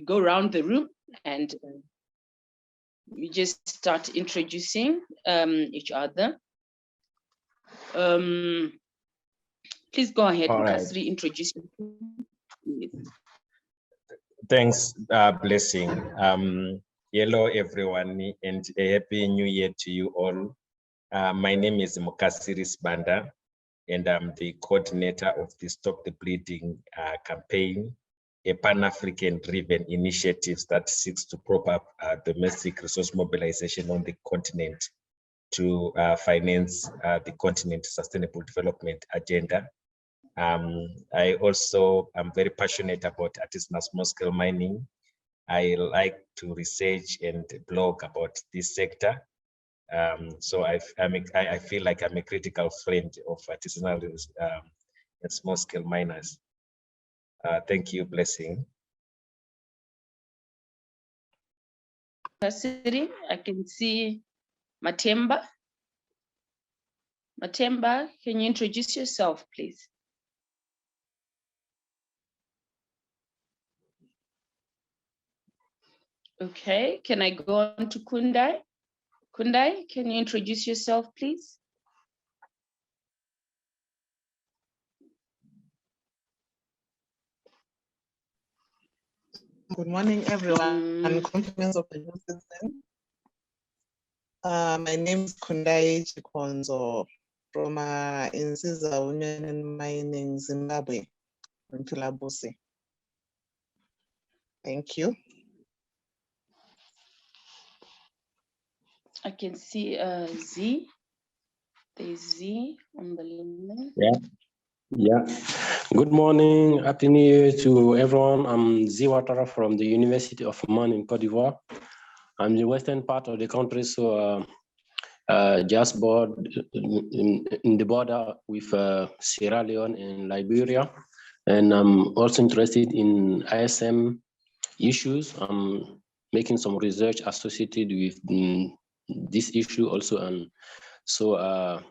go around the room and we just start introducing each other. Please go ahead, Mukasiri, introduce yourself. Thanks, Blessing. Hello, everyone, and a happy new year to you all. My name is Mukasiri Sibanda, and I'm the coordinator of the Stop the Bleeding campaign, a Pan-African driven initiative that seeks to prop up domestic resource mobilization on the continent to finance the continent's sustainable development agenda. I also am very passionate about artisanal small-scale mining. I like to research and blog about this sector. So I feel like I'm a critical friend of artisanal and small-scale miners. Thank you, Blessing. Mukasiri, I can see Matemba. Matemba, can you introduce yourself, please? Okay, can I go on to Kundai? Kundai, can you introduce yourself, please? Good morning, everyone, and compliments of the new season. My name is Kundai Chikonzo from Insiza Union and Mining, Zimbabwe, in Philabusi. Thank you. I can see Z. There's Z on the line. Yeah. Good morning, happy new year to everyone. I'm Z Watara from the University of Man in Cote d'Ivoire. I'm the western part of the country, so just in the border with Sierra Leone and Liberia. And I'm also interested in ASM issues. I'm making some research associated with this issue also, and so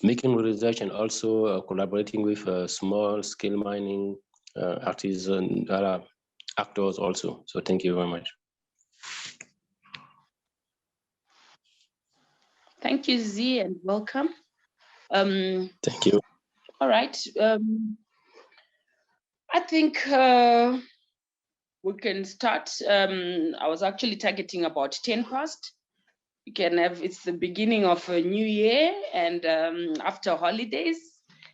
making research and also collaborating with small-scale mining artisan actors also. So thank you very much. Thank you, Z, and welcome. Thank you. All right. I think we can start. I was actually targeting about 10 past. You can have, it's the beginning of a new year and after holidays.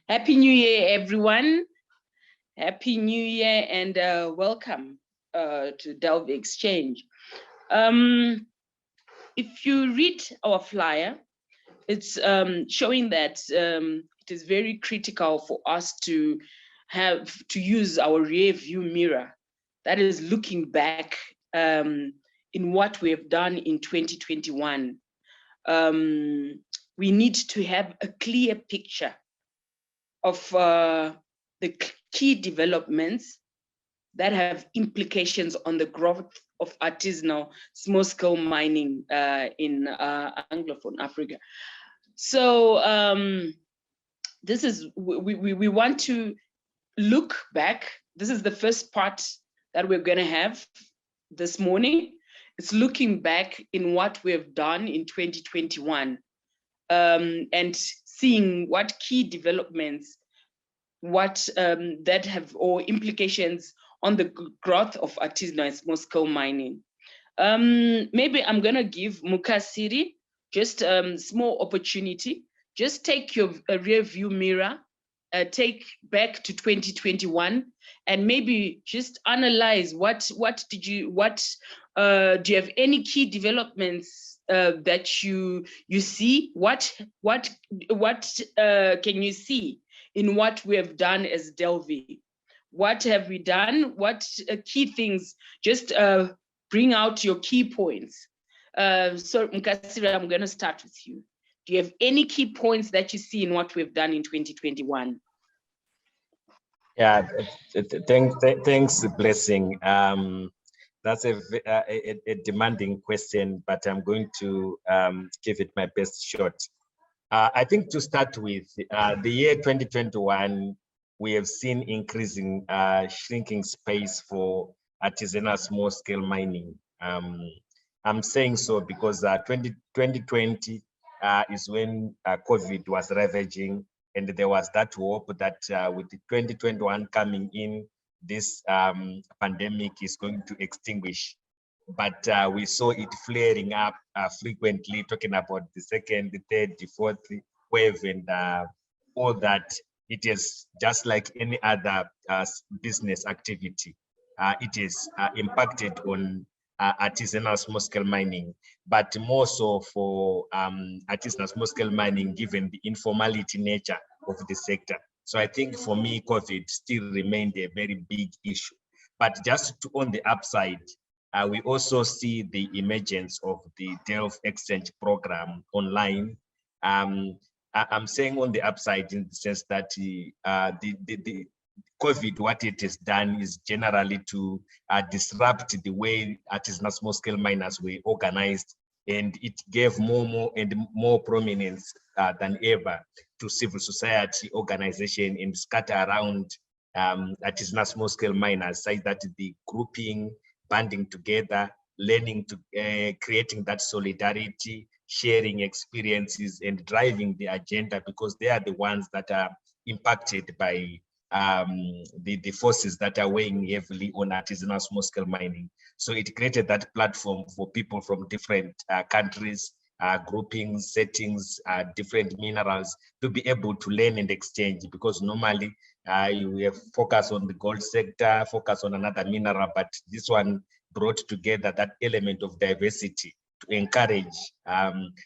Happy New Year, everyone. Happy New Year and welcome to Delve Exchange. If you read our flyer, it's showing that it is very critical for us to use our rear view mirror, that is looking back in what we have done in 2021. We need to have a clear picture of the key developments that have implications on the growth of artisanal small-scale mining in Anglophone Africa. So this is, we want to look back. This is the first part that we're gonna have this morning. It's looking back in what we have done in 2021 and seeing what key developments, what that have or implications on the growth of artisanal and small-scale mining. Maybe I'm gonna give Mukasiri just small opportunity. Just take your rear view mirror, take back to 2021, and maybe just analyze do you have any key developments that you see? What can you see in what we have done as Delve? What have we done? What key things? Just bring out your key points. So Mukasiri, I'm going to start with you. Do you have any key points that you see in what we've done in 2021? Yeah, thanks, Blessing. That's a demanding question, but I'm going to give it my best shot. I think to start with, the year 2021, we have seen increasing shrinking space for artisanal small-scale mining. I'm saying so because 2020 is when COVID was ravaging, and there was that hope that with the 2021 coming in, this pandemic is going to extinguish. But we saw it flaring up frequently, talking about the second, the third, the fourth wave, and all that. It is just like any other business activity. It is impacted on artisanal small-scale mining, but more so for artisanal small-scale mining, given the informality nature of the sector. So I think for me, COVID still remained a very big issue. But just on the upside, we also see the emergence of the Delve Exchange program online. I'm saying on the upside in the sense that the COVID, what it has done is generally to disrupt the way artisanal small-scale miners were organized, and it gave more prominence than ever to civil society organization and scatter around artisanal small-scale miners, such that the grouping, banding together, learning to creating that solidarity, sharing experiences, and driving the agenda, because they are the ones that are impacted by the forces that are weighing heavily on artisanal small-scale mining. So it created that platform for people from different countries, groupings, settings, different minerals to be able to learn and exchange, because normally you have focus on the gold sector, focus on another mineral, but this one brought together that element of diversity to encourage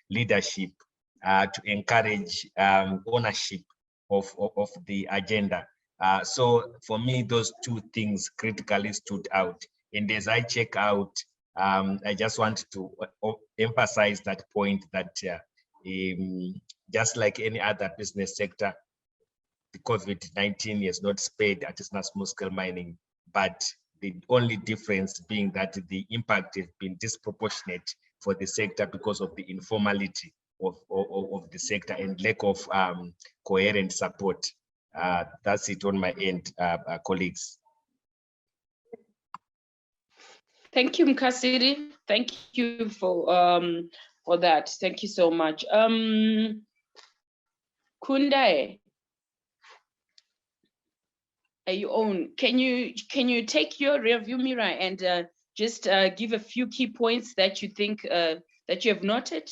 leadership, to encourage ownership of the agenda. So for me, those two things critically stood out. And as I check out, I just want to emphasize that point that just like any other business sector, the COVID-19 has not spared artisanal small-scale mining, but the only difference being that the impact has been disproportionate for the sector because of the informality of the sector and lack of coherent support. That's it on my end, colleagues. Thank you, Mkasiri. Thank you for that. Thank you so much. Kundai, are you on? Can you take your review mirror and just give a few key points that you think that you have noted?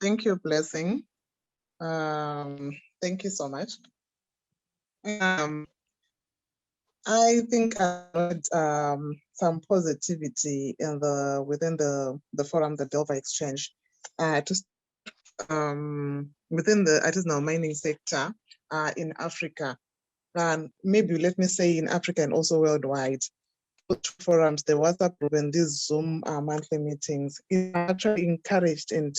Thank you, Blessing. Thank you so much. I think I had some positivity in within the forum, the Delve Exchange, within the artisanal mining sector in Africa, and maybe let me say in Africa and also worldwide. Forums, the WhatsApp group, and these Zoom monthly meetings, it actually encouraged and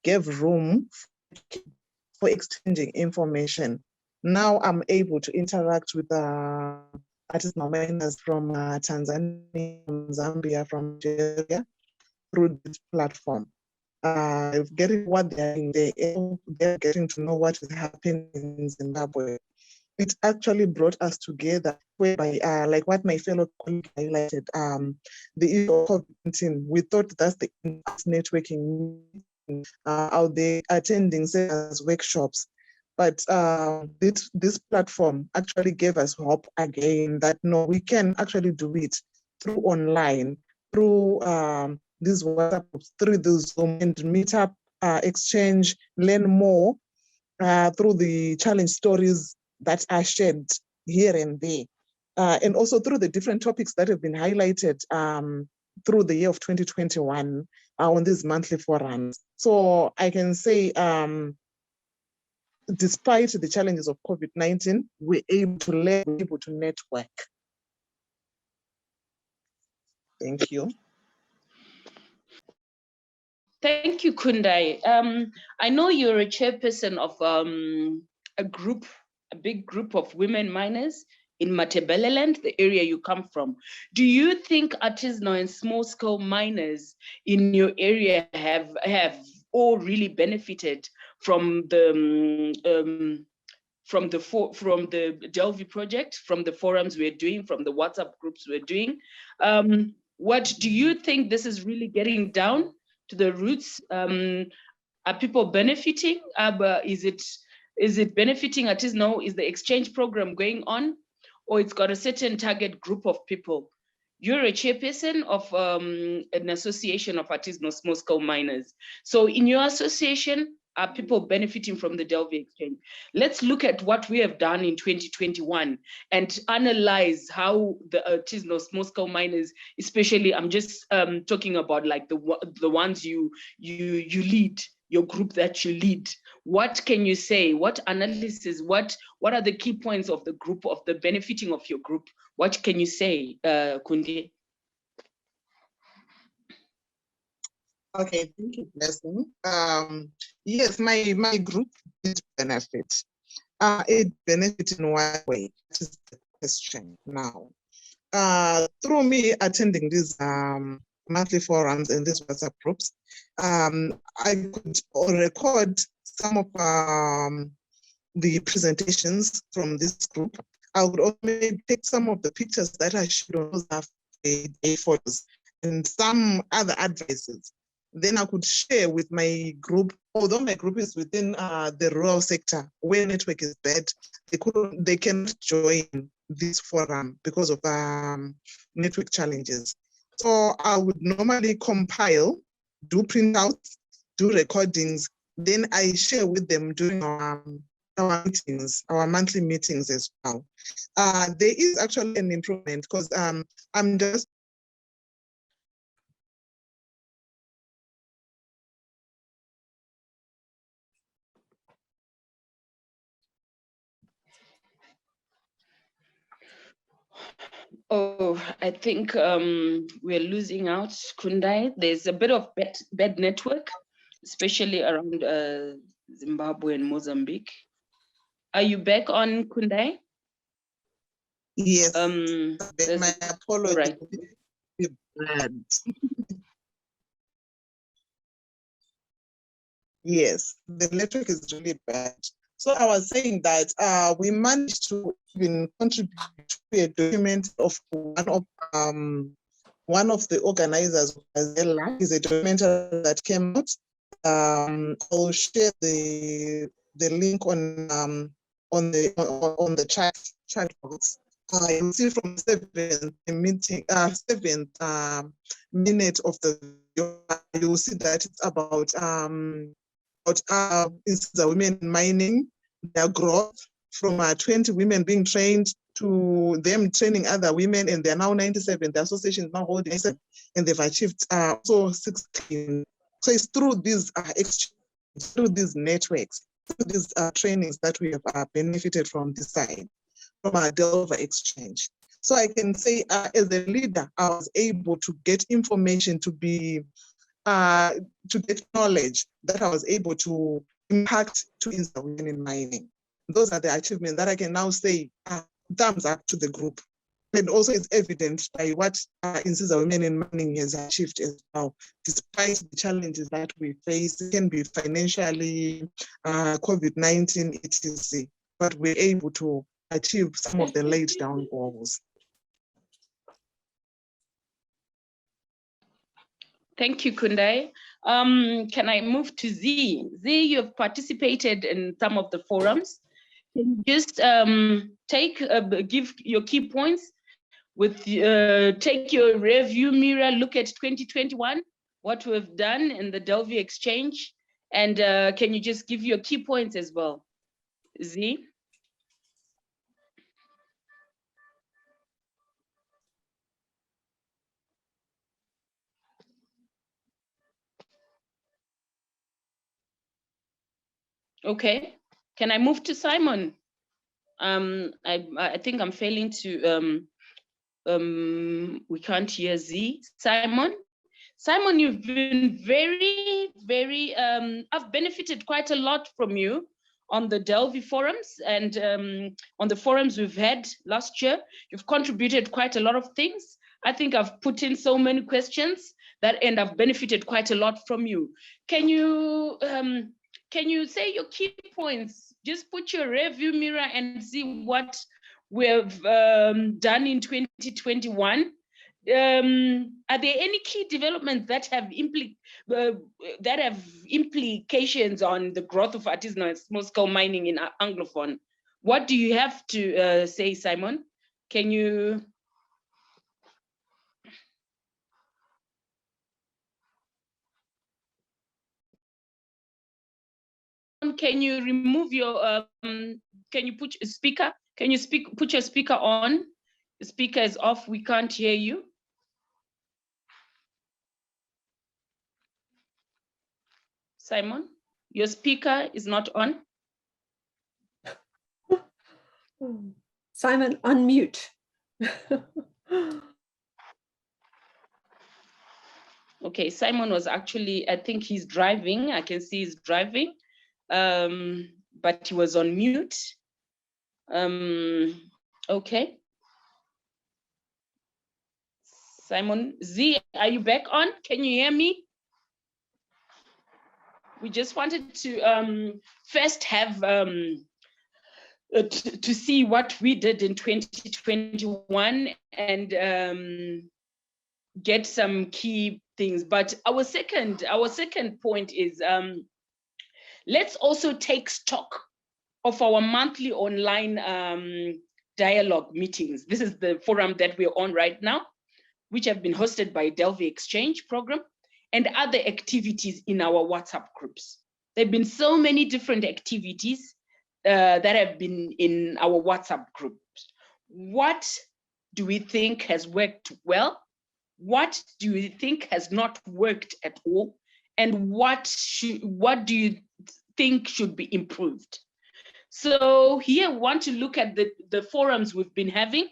gave room for exchanging information. Now I'm able to interact with artisanal miners from Tanzania, from Zambia, from Nigeria through this platform. Getting what they're getting to know what is happening in Zimbabwe. It actually brought us together, whereby, like what my fellow colleague highlighted, the issue of COVID-19, we thought that's the networking out there attending sales workshops. But this platform actually gave us hope again that no, we can actually do it through online, through these WhatsApp groups, through the Zoom and meet up, exchange, learn more through the challenge stories that are shared here and there. And also through the different topics that have been highlighted through the year of 2021 on these monthly forums. So I can say, despite the challenges of COVID-19, we're able to learn, we're able to network. Thank you. Thank you, Kundai. I know you're a chairperson of a big group of women miners in Matabeleland, the area you come from. Do you think artisanal and small-scale miners in your area have all really benefited from the from the Delve project, from the forums we're doing, from the WhatsApp groups we're doing. What do you think this is really getting down to the roots? Are people benefiting? Is it benefiting artisanal? Is the exchange program going on, or it's got a certain target group of people? You're a chairperson of an association of artisanal small-scale miners. So in your association, are people benefiting from the Delve Exchange? Let's look at what we have done in 2021 and analyze how the artisanal small-scale miners, especially, I'm just talking about like the ones you lead, your group that you lead. What can you say? What analysis? What are the key points of the group, of the benefiting of your group? What can you say, Kundi? Okay, thank you, Blessing. Yes, my group did benefit. It benefited in one way, that is the question now. Through me attending these monthly forums and these WhatsApp groups, I could record some of the presentations from this group. I would also take some of the pictures that I should also have a photos and some other advices. Then I could share with my group, although my group is within the rural sector where network is bad, they cannot join this forum because of network challenges. So I would normally compile, do printouts, do recordings, then I share with them during our meetings, our monthly meetings as well. There is actually an improvement because I'm just Oh, I think we're losing out, Kundai. There's a bit of bad network, especially around Zimbabwe and Mozambique. Are you back on, Kundai? Yes, my apology. Right. Yes, the network is really bad. So I was saying that we managed to even contribute to a document of one of the organizers, is a documentary that came out. I'll share the link on the chat box. You'll see from 7th minute of the video, you'll see that it's about the women mining, their growth from 20 women being trained to them training other women, and they're now 97. The association is now holding 97, and they've achieved also 16. So it's through these through these networks, through these trainings that we have benefited from this side, from our Delve Exchange. So I can say, as a leader, I was able to get information, to get knowledge that I was able to impact to inspire women in mining. Those are the achievements that I can now say, thumbs up to the group. And also it's evident by what Insiza Women in Mining has achieved as well, despite the challenges that we face. It can be financially, COVID-19, etc. But we're able to achieve some of the laid down goals. Thank you, Kundai. Can I move to Z? Z, you have participated in some of the forums. Can you just give your key points, take your review mirror, look at 2021, what we've done in the Delve Exchange, and can you just give your key points as well, Z? Okay, can I move to Simon? I think I'm failing to, we can't hear Z. Simon, you've been very, I've benefited quite a lot from you on the Delve forums and on the forums we've had last year. You've contributed quite a lot of things. I think I've put in so many questions and I've benefited quite a lot from you. Can you say your key points just put your review mirror and see what we've done in 2021. Are there any key developments that have implications on the growth of artisanal and small-scale mining in Anglophone? What do you have to say, Simon? Can you? Can you remove your? Can you put a speaker? Can you put your speaker on? The speaker is off. We can't hear you. Simon, your speaker is not on. Simon, unmute. Okay, Simon was actually, I think he's driving. I can see he's driving, but he was on mute. Okay. Simon, Z, are you back on? Can you hear me? We just wanted to first have to see what we did in 2021 and get some key things. But our second point is let's also take stock of our monthly online dialogue meetings. This is the forum that we're on right now, which have been hosted by Delve Exchange program and other activities in our WhatsApp groups. There have been so many different activities that have been in our WhatsApp groups. What do we think has worked well? What do you think has not worked at all? And what do you think should be improved? So here we want to look at the forums we've been having.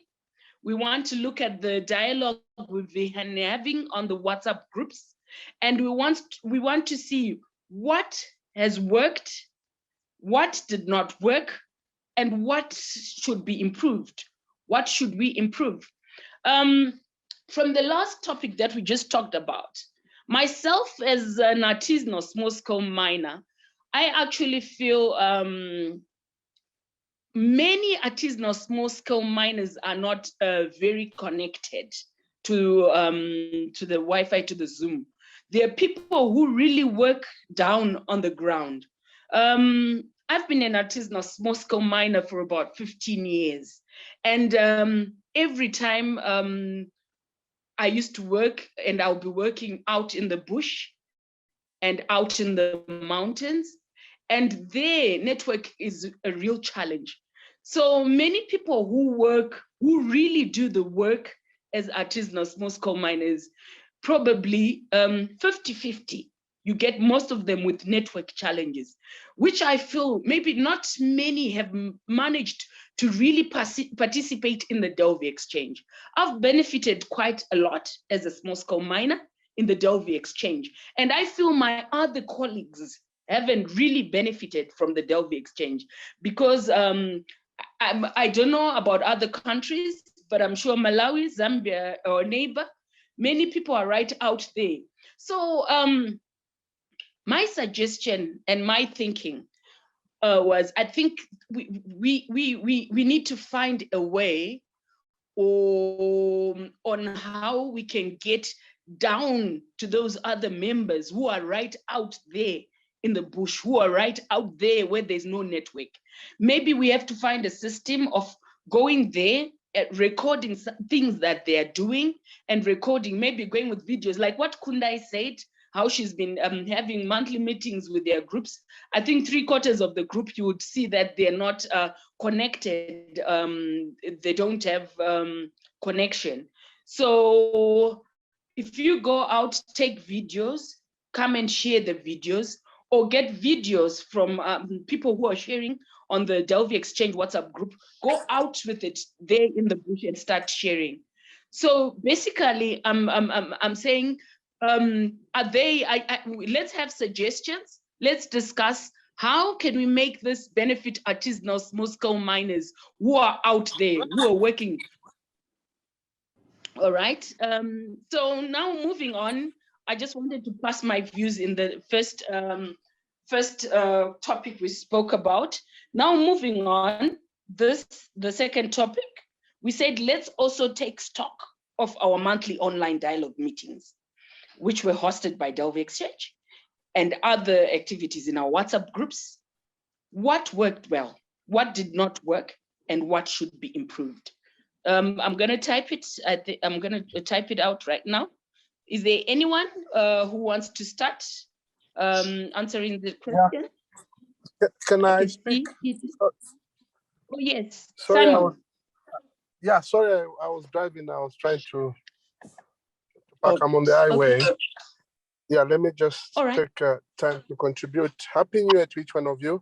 We want to look at the dialogue we've been having on the WhatsApp groups. And we want to see what has worked, what did not work, and what should be improved. What should we improve? From the last topic that we just talked about, myself as an artisanal small-scale miner, I actually feel many artisanal small-scale miners are not very connected to the Wi-Fi, to the Zoom. There are people who really work down on the ground. I've been an artisanal small-scale miner for about 15 years. And every time I used to work, and I'll be working out in the bush and out in the mountains, and their network is a real challenge. So many people who really do the work as artisanal small-scale miners, probably 50-50. You get most of them with network challenges, which I feel maybe not many have managed to really participate in the Delve Exchange. I've benefited quite a lot as a small-scale miner in the Delve Exchange, and I feel my other colleagues haven't really benefited from the Delve Exchange because I don't know about other countries, but I'm sure Malawi, Zambia, our neighbor, many people are right out there. So my suggestion and my thinking was, I think we need to find a way on how we can get down to those other members who are right out there in the bush, who are right out there where there's no network. Maybe we have to find a system of going there, recording things that they are doing and recording, maybe going with videos like what Kundai said, how she's been having monthly meetings with their groups. I think 3/4 of the group, you would see that they're not connected. They don't have connection. So if you go out, take videos, come and share the videos, or get videos from people who are sharing on the Delve Exchange WhatsApp group, go out with it there in the bush and start sharing. So basically, I'm saying, let's have suggestions. Let's discuss how can we make this benefit artisanal small-scale miners who are out there, who are working. All right. So now moving on, I just wanted to pass my views in the first topic we spoke about. Now moving on, the second topic, we said let's also take stock of our monthly online dialogue meetings, which were hosted by Delve Exchange and other activities in our WhatsApp groups. What worked well, what did not work, and what should be improved? I'm going to type it. I'm going to type it out right now. Is there anyone who wants to start answering the question? Yeah. Can I speak? Oh, yes. Sorry, Simon. sorry, I was driving. I was trying to park. I'm on the highway. Okay. Yeah, let me just take time to contribute. Happy New Year to each one of you.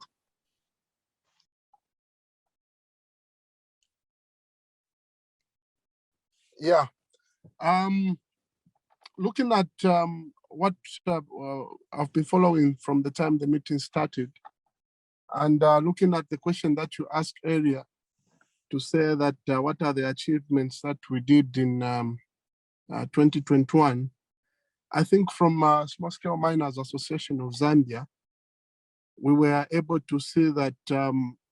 Yeah. Looking at what I've been following from the time the meeting started, and looking at the question that you asked earlier to say that what are the achievements that we did in 2021, I think from Small Scale Miners Association of Zambia, we were able to see that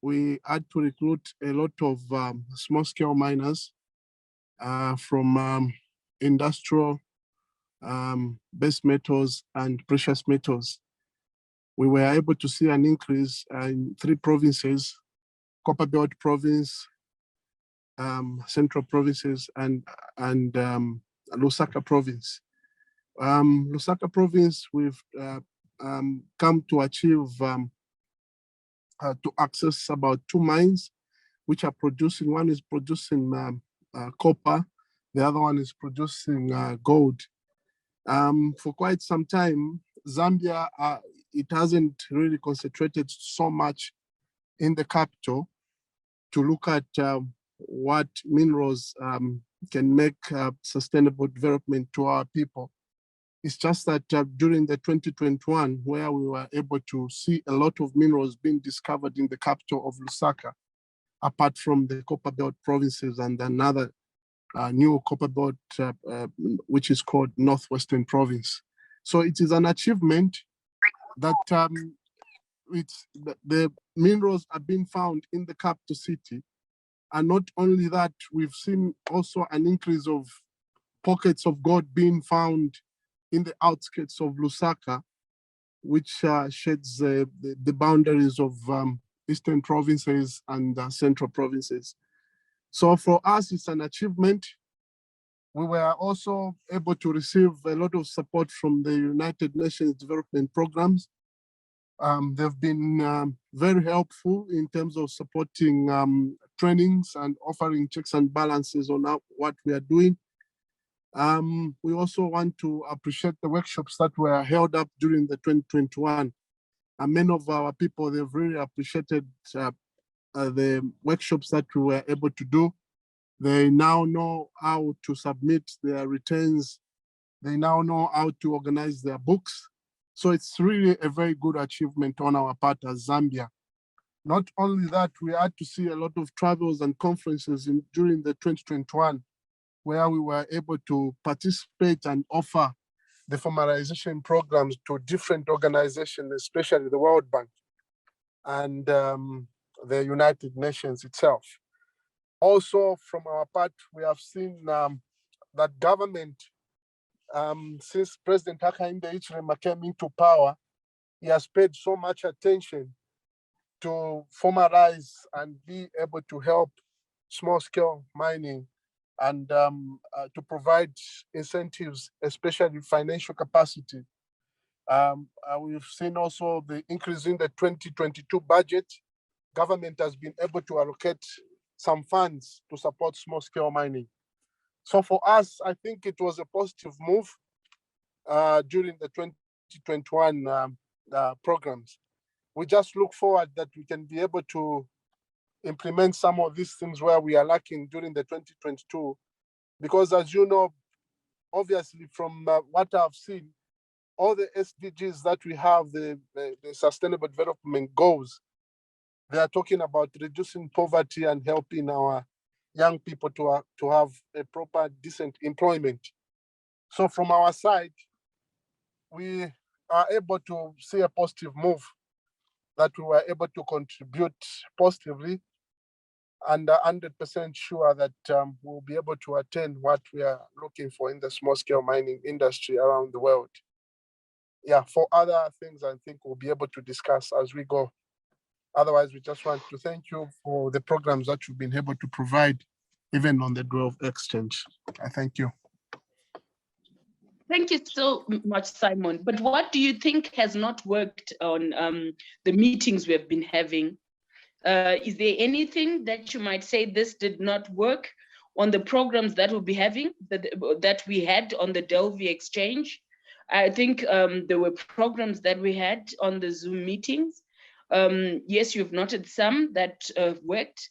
we had to recruit a lot of small scale miners from industrial base metals and precious metals. We were able to see an increase in 3 provinces: Copperbelt Province, Central Provinces, and Lusaka Province. Lusaka Province, we've come to achieve to access about 2 mines, which are producing. One is producing copper, the other one is producing gold. For quite some time, Zambia, it hasn't really concentrated so much in the capital to look at what minerals can make sustainable development to our people. It's just that during the 2021, where we were able to see a lot of minerals being discovered in the capital of Lusaka, apart from the Copperbelt provinces and another new Copperbelt, which is called Northwestern Province. So it is an achievement that the minerals are being found in the capital city. And not only that, we've seen also an increase of pockets of gold being found in the outskirts of Lusaka, which sheds the boundaries of eastern provinces and central provinces. So for us, it's an achievement. We were also able to receive a lot of support from the United Nations development programs. They've been very helpful in terms of supporting trainings and offering checks and balances on what we are doing. We also want to appreciate the workshops that were held up during the 2021. And many of our people, they've really appreciated the workshops that we were able to do. They now know how to submit their returns. They now know how to organize their books. So it's really a very good achievement on our part as Zambia. Not only that, we had to see a lot of travels and conferences during the 2021, where we were able to participate and offer the formalization programs to different organizations, especially the World Bank and the United Nations itself. Also, from our part, we have seen that government, since President Hakainde Hichilema came into power, he has paid so much attention to formalize and be able to help small-scale mining and to provide incentives, especially financial capacity. We've seen also the increase in the 2022 budget. Government has been able to allocate some funds to support small-scale mining. So for us, I think it was a positive move during the 2021 programs. We just look forward that we can be able to implement some of these things where we are lacking during the 2022. Because as you know, obviously from what I've seen, all the SDGs that we have, the Sustainable Development Goals, they are talking about reducing poverty and helping our young people to have a proper, decent employment. So from our side, we are able to see a positive move that we were able to contribute positively, and 100% sure that we'll be able to attain what we are looking for in the small-scale mining industry around the world. Yeah, for other things, I think we'll be able to discuss as we go. Otherwise, we just want to thank you for the programs that you've been able to provide, even on the Delve Exchange. I thank you. Thank you so much, Simon. But what do you think has not worked on the meetings we have been having? Is there anything that you might say this did not work on the programs that we'll be having, that we had on the Delve Exchange? I think there were programs that we had on the Zoom meetings. Yes, you've noted some that worked.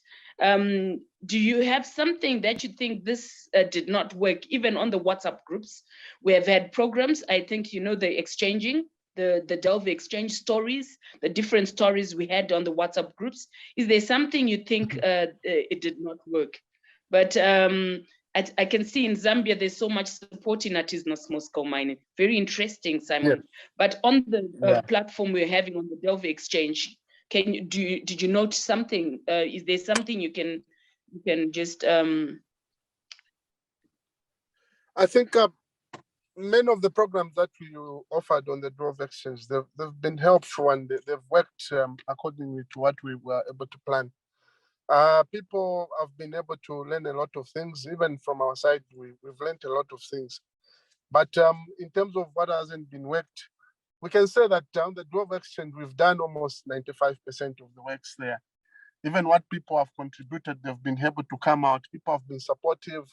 Do you have something that you think this did not work, even on the WhatsApp groups? We have had programs, I think, you know, the exchanging, the Delve Exchange stories, the different stories we had on the WhatsApp groups. Is there something you think it did not work? But I can see in Zambia, there's so much support in artisanal small-scale mining. Very interesting, Simon. Yeah. But on the platform we're having on the Delve Exchange, did you note something? Is there something you can just? I think many of the programs that we offered on the Delve Exchange, they've been helpful, and they've worked accordingly to what we were able to plan. People have been able to learn a lot of things. Even from our side, we've learned a lot of things. But in terms of what hasn't been worked, we can say that on the Delve Exchange, we've done almost 95% of the works there. Even what people have contributed, they've been able to come out. People have been supportive.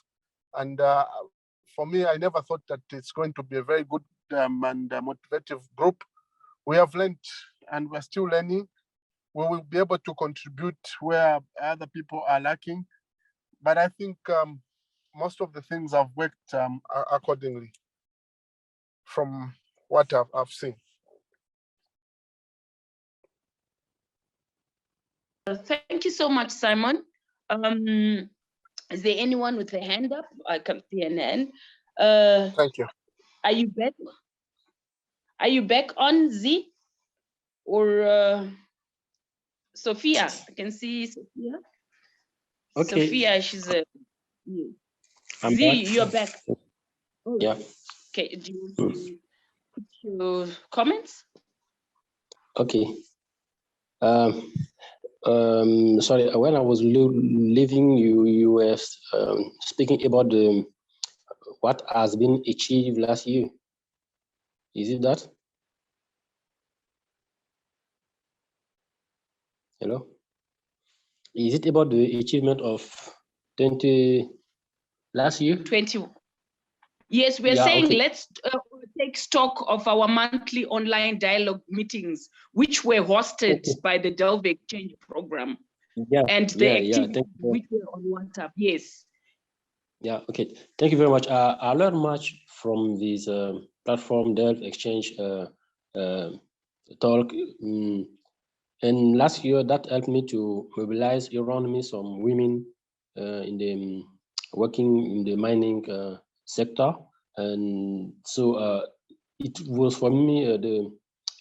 And for me, I never thought that it's going to be a very good and motivative group. We have learned, and we're still learning. We will be able to contribute where other people are lacking. But I think most of the things have worked accordingly from what I've seen. Thank you so much, Simon. Is there anyone with a hand up? I can see an hand. Thank you. Are you back? Are you back on, Z? Or Sophia? I can see Sophia. Okay. Sophia, she's a I'm Z. back. You're back. Oh, yeah. Okay. Do you want to put your comments? Okay. Sorry, when I was leaving, you were speaking about what has been achieved last year. Is it that? Hello? Is it about the achievement of 20 last year? 20. Yes, we're saying okay. Let's take stock of our monthly online dialogue meetings, which were hosted by the Delve Exchange program. Yeah, and the activities which were on WhatsApp. Yes. Yeah, okay. Thank you very much. I learned much from this platform, Delve Exchange talk. And last year, that helped me to mobilize around me some women in the working in the mining sector. And so it was for me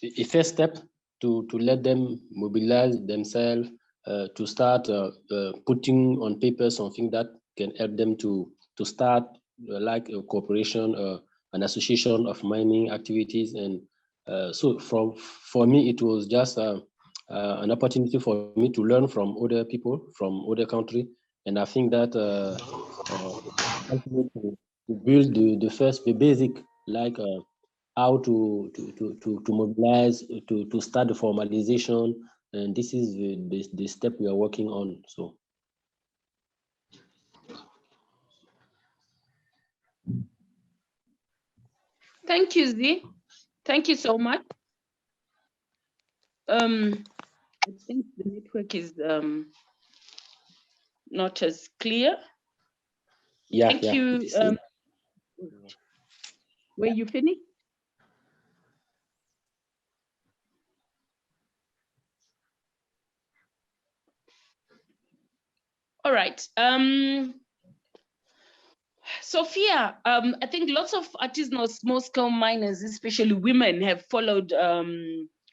a first step to let them mobilize themselves to start putting on paper something that can help them to start like a cooperation, an association of mining activities. And so for me, it was just an opportunity for me to learn from other people from other countries. And I think that helped me to build the basic, like how to mobilize, to start the formalization. And this is the step we are working on. So. Thank you, Z. Thank you so much. I think the network is not as clear. Yeah. Thank you. Were you finished? All right. Sophia, I think lots of artisanal small-scale miners, especially women, have followed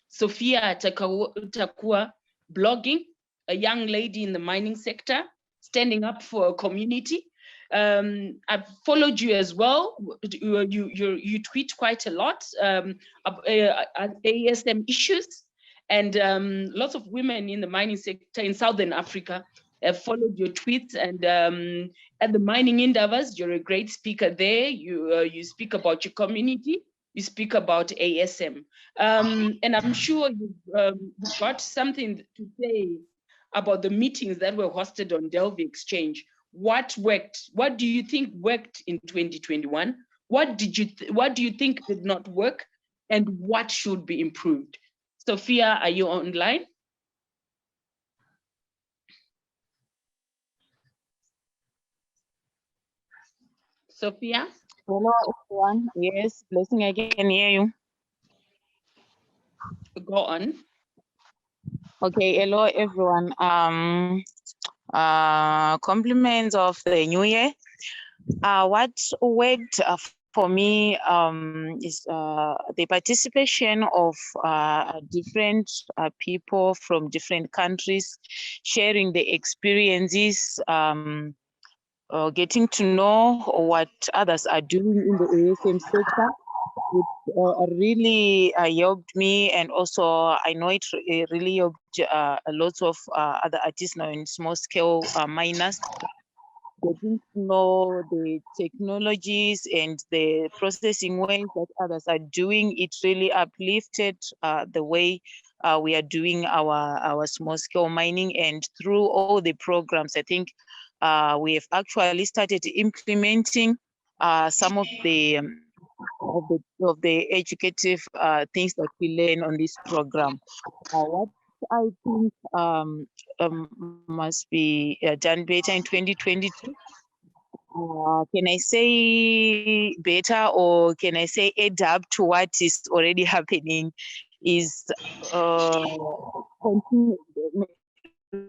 Sophia Takua blogging, a young lady in the mining sector, standing up for a community. I've followed you as well. You tweet quite a lot, ASM issues, and lots of women in the mining sector in Southern Africa have followed your tweets. And at the Mining Endeavors, you're a great speaker there. You speak about your community. You speak about ASM. And I'm sure you've got something to say about the meetings that were hosted on Delve Exchange. What worked? What do you think worked in 2021? What do you think did not work? And what should be improved? Sophia, are you online? Sophia? Hello, everyone. Yes, blessing, I can hear you. Go on. Okay, hello, everyone. Compliments of the new year. What worked for me is the participation of different people from different countries, sharing the experiences, getting to know what others are doing in the ASM sector. It really helped me, and also I know it really helped a lot of other artisanal and small-scale miners. Getting to know the technologies and the processing ways that others are doing, it really uplifted the way we are doing our small-scale mining. And through all the programs, I think we have actually started implementing some of the educative things that we learn on this program. What I think must be done better in 2022. Can I say better, or can I say add up to what is already happening? Is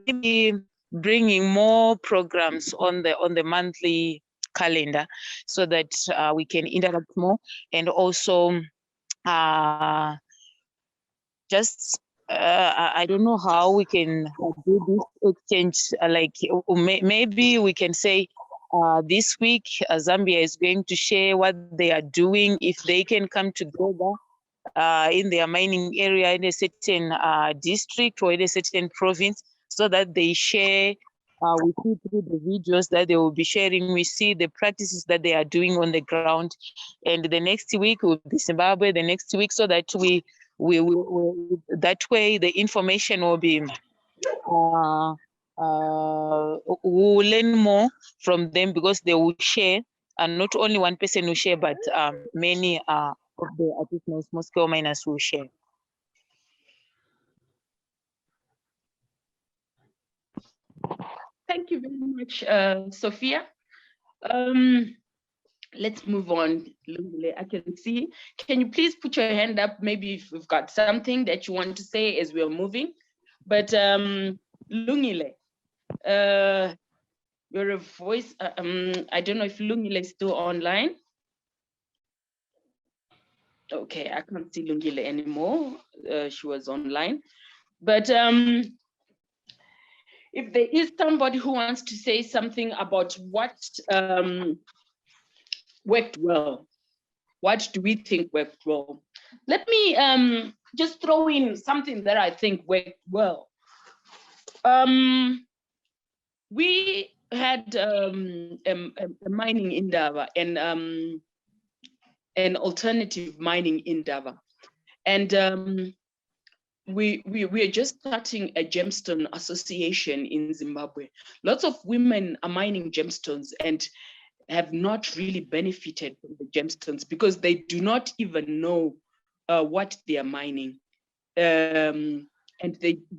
maybe bringing more programs on the monthly calendar, so that we can interact more, and also just I don't know how we can do this exchange. Like maybe we can say this week Zambia is going to share what they are doing, if they can come together in their mining area in a certain district or in a certain province, so that they share. We see through the videos that they will be sharing, we see the practices that they are doing on the ground. And the next week will be Zimbabwe, the next week, so that we that way the information will be, we'll learn more from them, because they will share, and not only one person will share, but many of the artisanal small-scale miners will share. Thank you very much, Sophia. Let's move on. Lungile, I can see. Can you please put your hand up, maybe if you've got something that you want to say as we're moving? But Lungile, you're a voice. I don't know if Lungile is still online. Okay, I can't see Lungile anymore. She was online. But if there is somebody who wants to say something about what worked well, what do we think worked well? Let me just throw in something that I think worked well. We had a mining endeavor and an alternative mining endeavor. And we are just starting a gemstone association in Zimbabwe. Lots of women are mining gemstones and have not really benefited from the gemstones, because they do not even know what they are mining. And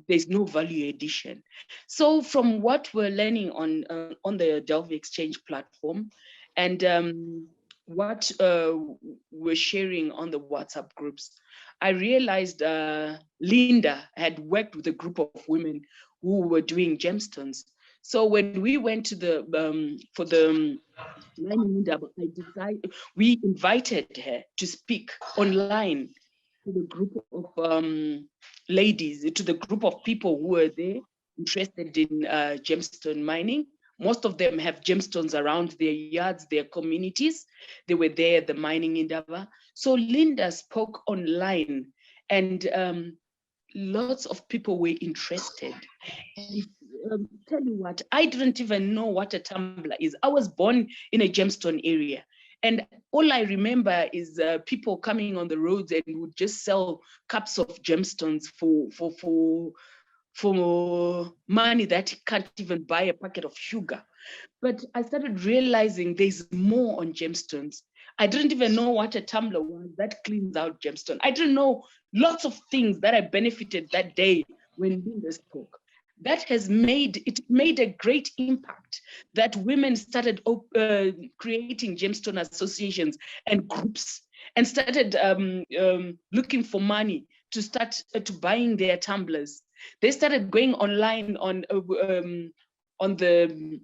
there's no value addition. So from what we're learning on the Delve Exchange platform, and what we're sharing on the WhatsApp groups, I realized Linda had worked with a group of women who were doing gemstones. So when we went to the for the mining endeavor, we invited her to speak online to the group of ladies, to the group of people who were there interested in gemstone mining. Most of them have gemstones around their yards, their communities. They were there at the mining endeavor. So Linda spoke online, and lots of people were interested. And tell you what, I didn't even know what a tumbler is. I was born in a gemstone area. And all I remember is people coming on the roads and would just sell cups of gemstones for money that can't even buy a packet of sugar. But I started realizing there's more on gemstones. I didn't even know what a tumbler was that cleans out gemstone. I didn't know lots of things that I benefited that day when Linda spoke. That has made a great impact, that women started creating gemstone associations and groups, and started looking for money to start to buying their tumblers. They started going online on the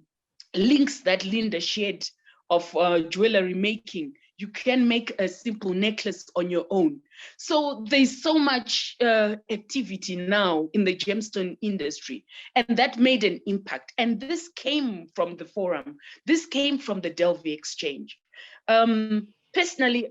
links that Linda shared of jewelry making. You can make a simple necklace on your own. So there's so much activity now in the gemstone industry, and that made an impact. And this came from the forum. This came from the Delve Exchange. Personally,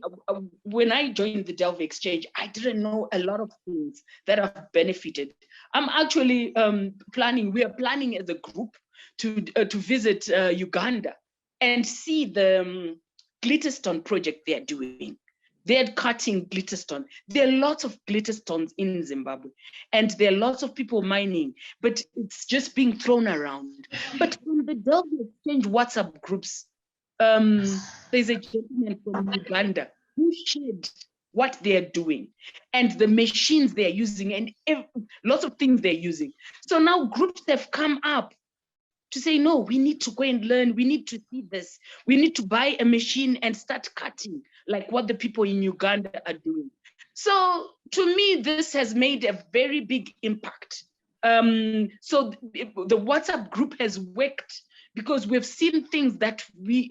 when I joined the Delve Exchange, I didn't know a lot of things that I've benefited. I'm actually we are planning as a group to visit Uganda and see the glitterstone project they're doing. They're cutting glitterstone. There are lots of glitterstones in Zimbabwe, and there are lots of people mining, but it's just being thrown around. But in the Delve Exchange WhatsApp groups, there's a gentleman from Uganda who shared what they're doing and the machines they're using and lots of things they're using. So now groups have come up to say, no, we need to go and learn. We need to see this. We need to buy a machine and start cutting like what the people in Uganda are doing. So to me, this has made a very big impact. So the WhatsApp group has worked because we've seen things that we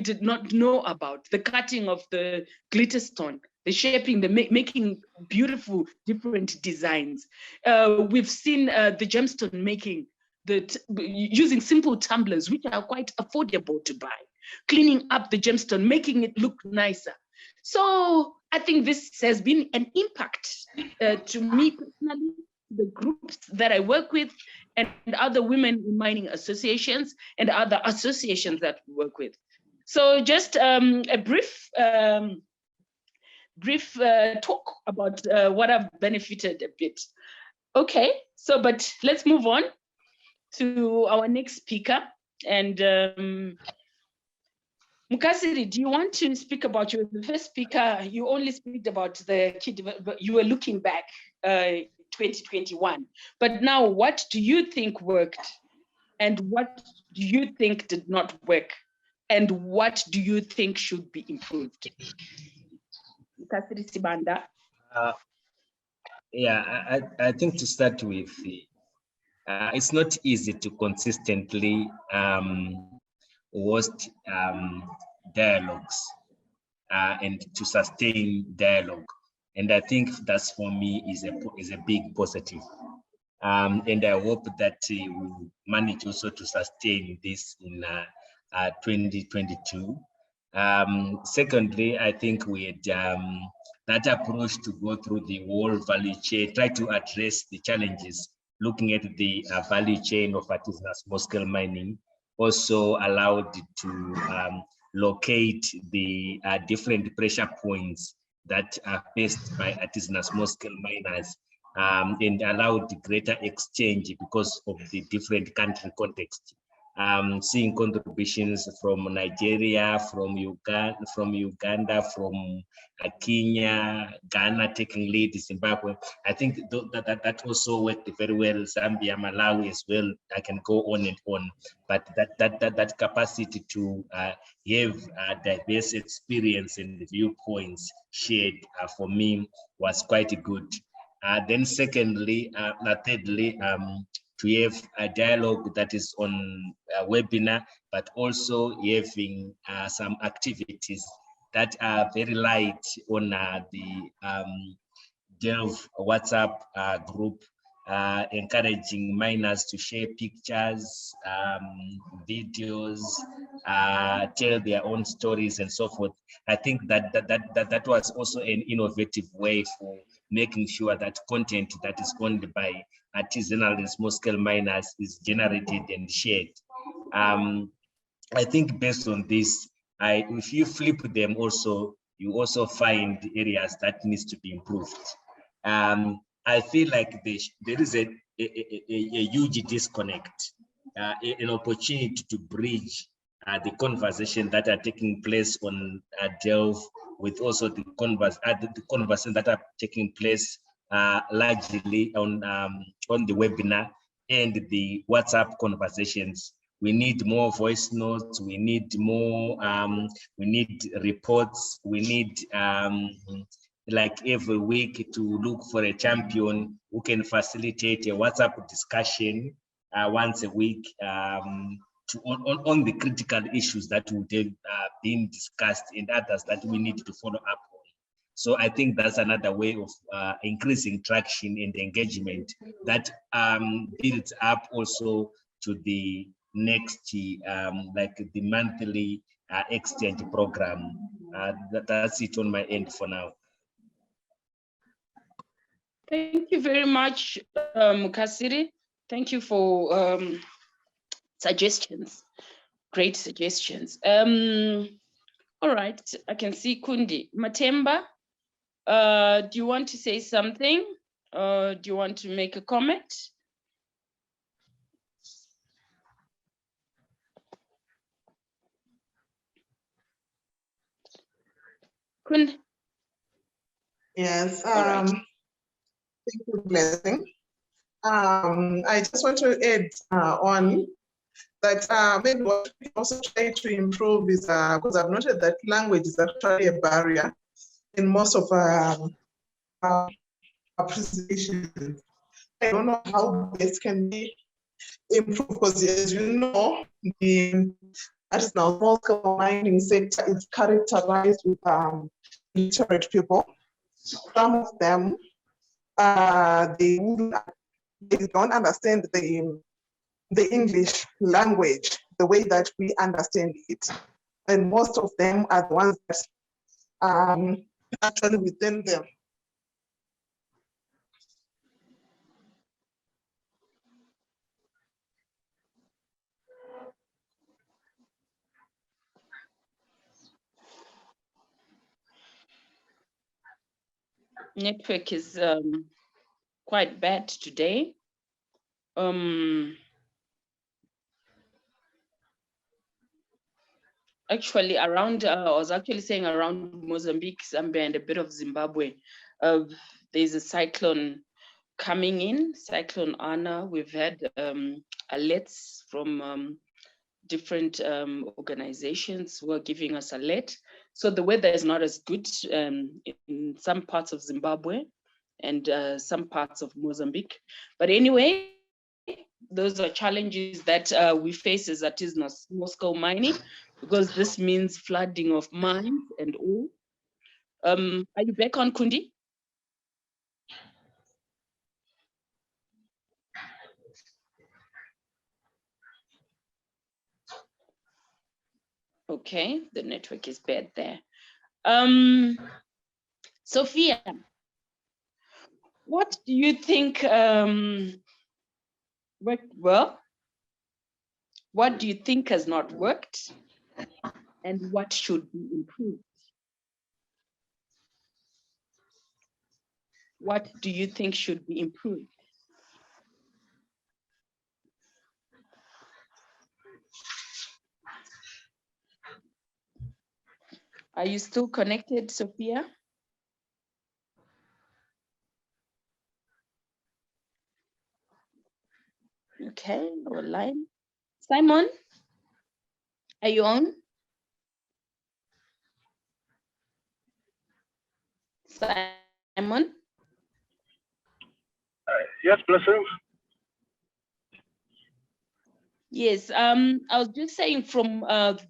did not know about. The cutting of the glitterstone, the shaping, the making beautiful different designs. We've seen the gemstone making, using simple tumblers, which are quite affordable to buy, cleaning up the gemstone, making it look nicer. So I think this has been an impact to me personally, the groups that I work with, and other women in mining associations and other associations that we work with. So just a brief talk about what I've benefited a bit. Okay, so but let's move on to our next speaker. And Mukasiri, do you want to speak about the first speaker? You only speak about the key, but you were looking back 2021. But now, what do you think worked? And what do you think did not work? And what do you think should be improved? Mukasiri Sibanda. Yeah, I think to start with, it's not easy to consistently host dialogues and to sustain dialogue, and I think that's for me is a big positive, and I hope that we will manage also to sustain this in 2022. Secondly, I think we had that approach to go through the whole value chain, try to address the challenges, looking at the value chain of artisanal small-scale mining, also allowed to locate the different pressure points that are faced by artisanal small-scale miners, and allowed greater exchange because of the different country context. Seeing contributions from Nigeria, from Uganda, from Kenya, Ghana taking lead, Zimbabwe. I think that also worked very well. Zambia, Malawi as well. I can go on and on, but that capacity to have diverse experience and viewpoints shared for me was quite good. Then secondly, thirdly, to have a dialogue that is on a webinar, but also having some activities that are very light on the Delve WhatsApp group, encouraging minors to share pictures, videos, tell their own stories and so forth. I think that was also an innovative way for making sure that content that is owned by artisanal and small-scale miners is generated and shared. I think based on this, if you flip them also, you also find areas that needs to be improved. I feel like there is a huge disconnect, an opportunity to bridge the conversation that are taking place on Delve with also the conversation that are taking place largely on the webinar and the WhatsApp conversations. We need more voice notes, we need more, we need reports, we need like every week to look for a champion who can facilitate a WhatsApp discussion once a week on the critical issues that would have been discussed and others that we need to follow up on. So I think that's another way of increasing traction and engagement that builds up also to the next, like the monthly exchange program. That's it on my end for now. Thank you very much, Mukasiri. Thank you for suggestions, great suggestions. All right, I can see Kundi. Matemba, do you want to say something? Do you want to make a comment? Kundi? Yes, right. thank you, Blessing. I just want to add on that maybe what we also try to improve is, because I've noted that language is actually a barrier in most of our presentations. I don't know how this can be improved, because as you know, the artisanal small-scale mining sector is characterized with literate people. Some of them, they don't understand the English language the way that we understand it. And most of them are the ones that actually within them. Network is quite bad today. Actually around, I was actually saying around Mozambique, Zambia, and a bit of Zimbabwe. There's a cyclone coming in, Cyclone Anna. We've had alerts from different organizations who are giving us alert. So the weather is not as good in some parts of Zimbabwe and some parts of Mozambique. But anyway, those are challenges that we face as artisanal small-scale mining, because this means flooding of mines and all. Are you back on, Kundi? Okay, the network is bad there. Sophia, what do you think worked well? What do you think has not worked? And what should be improved? What do you think should be improved? Are you still connected, Sophia? Okay, our line. Simon, are you on? Simon? Yes, Blessing. Yes, I was just saying from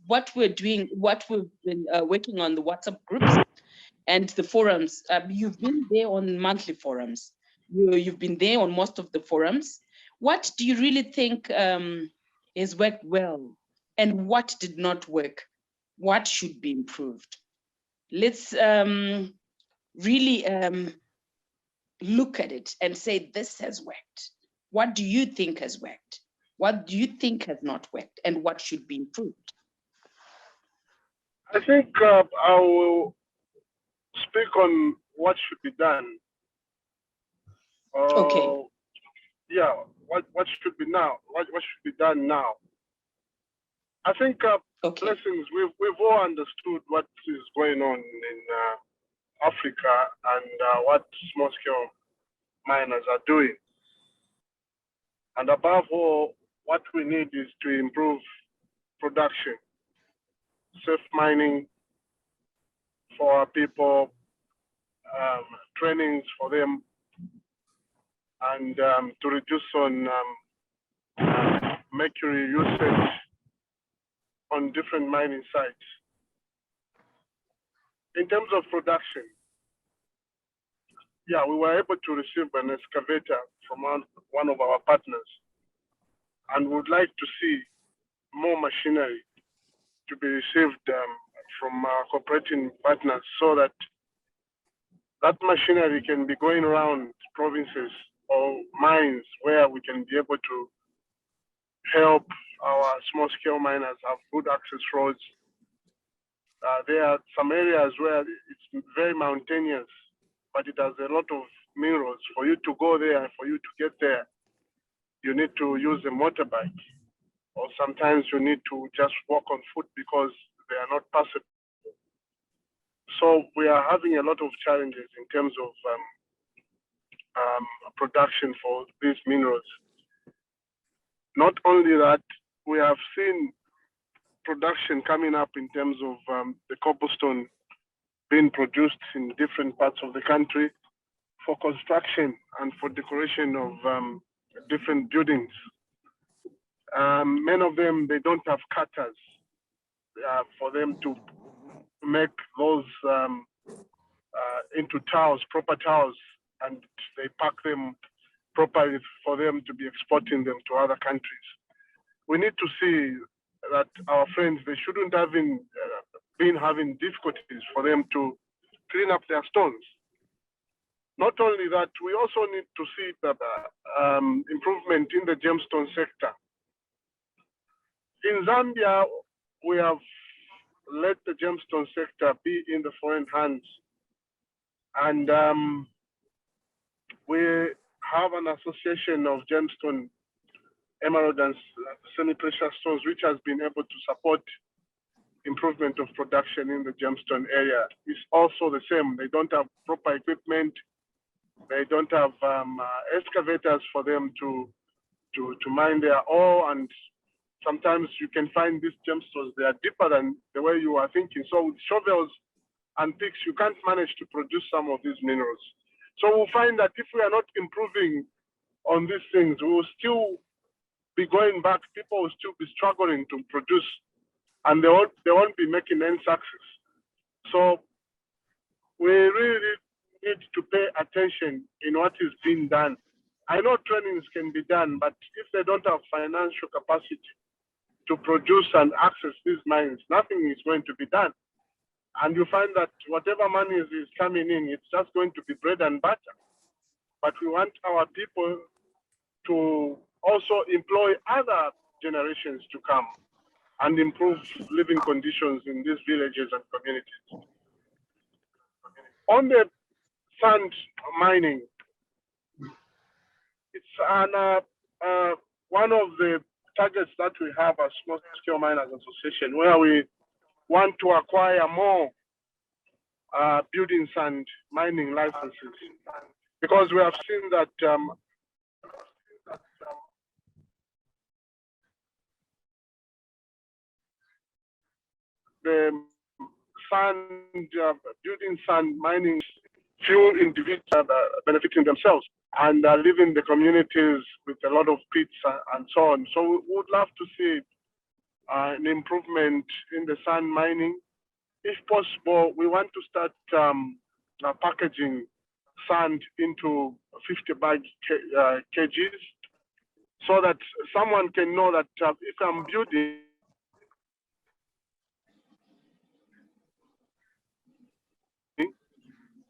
what we're doing, what we've been working on the WhatsApp groups and the forums. You've been there on monthly forums. You've been there on most of the forums. What do you really think has worked well, and what did not work? What should be improved? Let's really look at it and say this has worked. What do you think has worked? What do you think has not worked, and what should be improved? I think I will speak on what should be done. Okay. Yeah, what should be now? What should be done now? I think Okay. blessings. We've all understood what is going on in Africa and what small scale miners are doing. And above all, what we need is to improve production, safe mining for our people, trainings for them, and to reduce on mercury usage on different mining sites. In terms of production, yeah, we were able to receive an excavator from one of our partners, and would like to see more machinery to be received from our cooperating partners, so that that machinery can be going around provinces or mines where we can be able to help our small scale miners have good access roads. There are some areas where it's very mountainous, but it has a lot of minerals. For you to go there, for you to get there, you need to use a motorbike, or sometimes you need to just walk on foot because they are not passable. So we are having a lot of challenges in terms of production for these minerals. Not only that, we have seen production coming up in terms of the cobblestone being produced in different parts of the country for construction and for decoration of different buildings. Many of them, they don't have cutters for them to make those into tiles, proper tiles, and they pack them properly for them to be exporting them to other countries. We need to see that our friends, they shouldn't have been having difficulties for them to clean up their stones. Not only that, we also need to see that improvement in the gemstone sector. In Zambia, we have let the gemstone sector be in the foreign hands. And we have an association of gemstone, emerald and semi-precious stones, which has been able to support improvement of production in the gemstone area. It's also the same. They don't have proper equipment. They don't have excavators for them to mine their ore, and sometimes you can find these gemstones, they are deeper than the way you are thinking. So with shovels and picks, you can't manage to produce some of these minerals. So we'll find that if we are not improving on these things, we will still be going back. People will still be struggling to produce, and they won't be making any success. So we really need to pay attention in what is being done. I know trainings can be done, but if they don't have financial capacity to produce and access these mines, nothing is going to be done. And you find that whatever money is coming in, it's just going to be bread and butter. But we want our people to also employ other generations to come and improve living conditions in these villages and communities. On the sand mining, it's one of the targets that we have as Small Scale Miners Association, where we want to acquire more building sand mining licenses, because we have seen that the sand building sand mining few individuals benefiting themselves. and live in the communities with a lot of pits and so on. So we would love to see an improvement in the sand mining. If possible, we want to start packaging sand into 50 bag kgs, so that someone can know that if I'm building,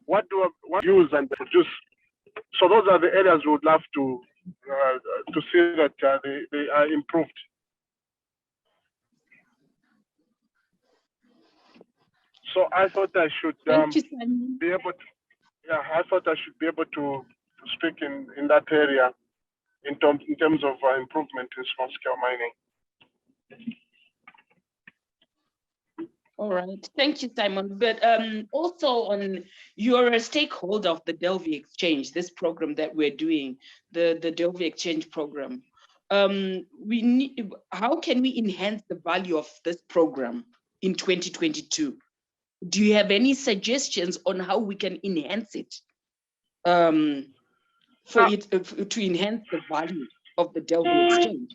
what use and produce. So those are the areas we would love to see that they are improved. So I thought I should be able to, yeah, I thought I should be able to speak in that area in terms of improvement in small scale mining. All right, thank you, Simon. But also you're a stakeholder of the Delve Exchange, this program that we're doing, the Delve Exchange program. How can we enhance the value of this program in 2022? Do you have any suggestions on how we can enhance it? To enhance the value of the Delve Exchange?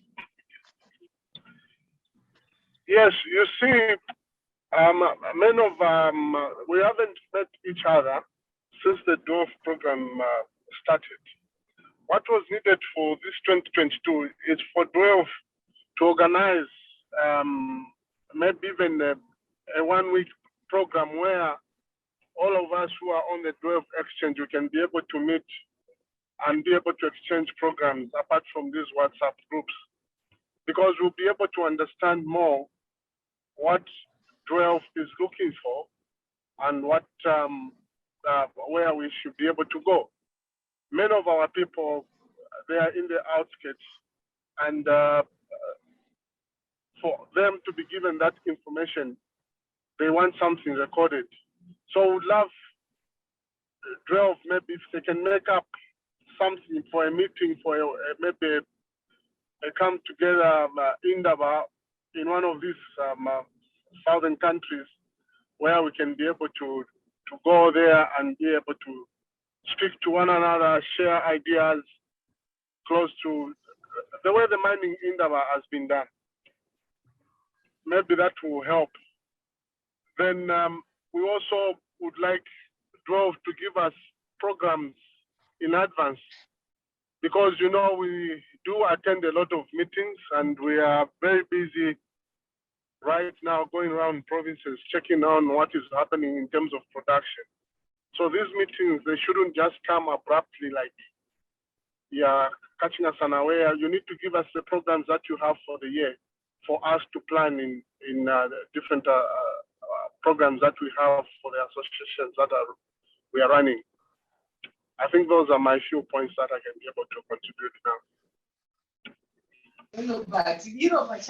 Yes, you see, many of we haven't met each other since the Delve program started. What was needed for this 2022 is for Delve to organize maybe even a 1-week program where all of us who are on the Delve Exchange, you can be able to meet and be able to exchange programs apart from these WhatsApp groups, because we'll be able to understand more what Delve is looking for and what where we should be able to go. Many of our people, they are in the outskirts, and for them to be given that information, they want something recorded. So we'd love Delve, maybe if they can make up something for a meeting, for maybe a come together in Indaba, in one of these southern countries, where we can be able to go there and be able to speak to one another, share ideas close to the way the mining in Indaba has been done. Maybe that will help. Then we also would like Delve to give us programs in advance, because you know we do attend a lot of meetings and we are very busy right now going around provinces checking on what is happening in terms of production. So these meetings, they shouldn't just come abruptly like, yeah, catching us unaware. You need to give us the programs that you have for the year for us to plan in the different programs that we have for the associations that we are running. I think those are my few points that I can be able to contribute now. But you know, Thank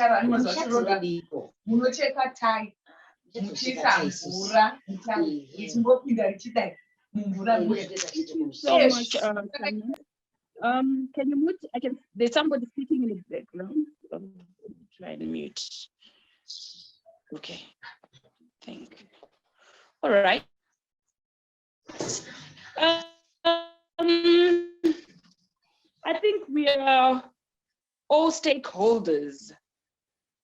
you so much, Simon. Can you mute? There's somebody speaking in the background. Try and mute. Okay. Thank you. All right. I think we are all stakeholders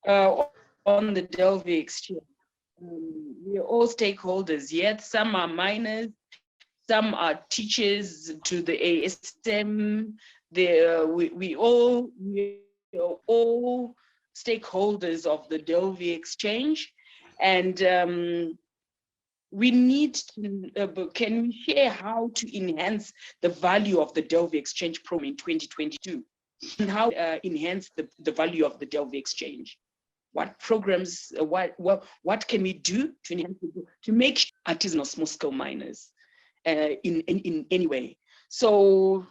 on the Delve Exchange. We are all stakeholders, yet some are miners, some are teachers to the ASM. We are all stakeholders of the Delve Exchange, and we need to, can we share how to enhance the value of the Delve Exchange program in 2022? And how enhance the value of the Delve Exchange? What programs, what can we do to enhance, to make artisanal small-scale miners in any way? So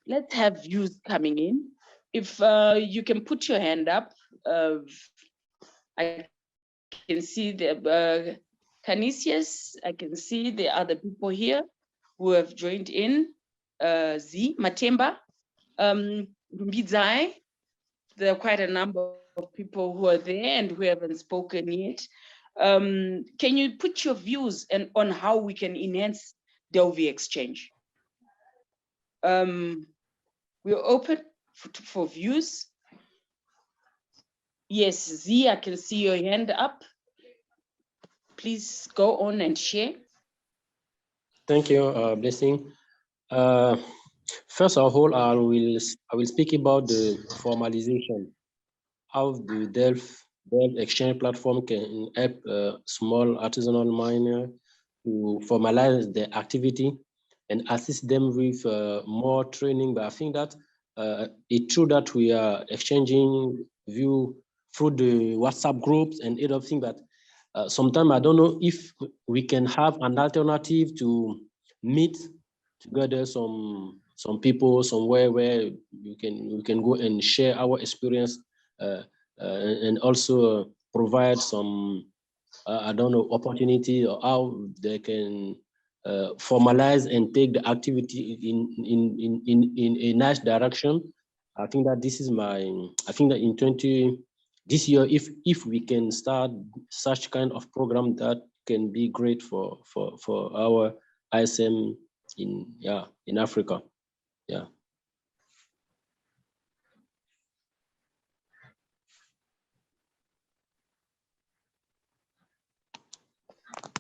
let's have views coming in. If you can put your hand up, I can see the Canisius, I can see the other people here who have joined in, Z, Matemba, Mbizai. There are quite a number of people who are there and who haven't spoken yet. Can you put your views on how we can enhance Delve Exchange? we're open for views. Yes, Z, I can see your hand up. Please go on and share. Thank you, Blessing. First of all, I will speak about the formalization, how the Delve Exchange platform can help small artisanal miner to formalize their activity and assist them with more training. But I think that it's true that we are exchanging view through the WhatsApp groups and other things, but sometimes I don't know if we can have an alternative to meet together some people somewhere where we can go and share our experience and also provide some I don't know, opportunity or how they can formalize and take the activity in a nice direction. I think that this is I think that in this year, if we can start such kind of program, that can be great for our ASM in Africa. Yeah.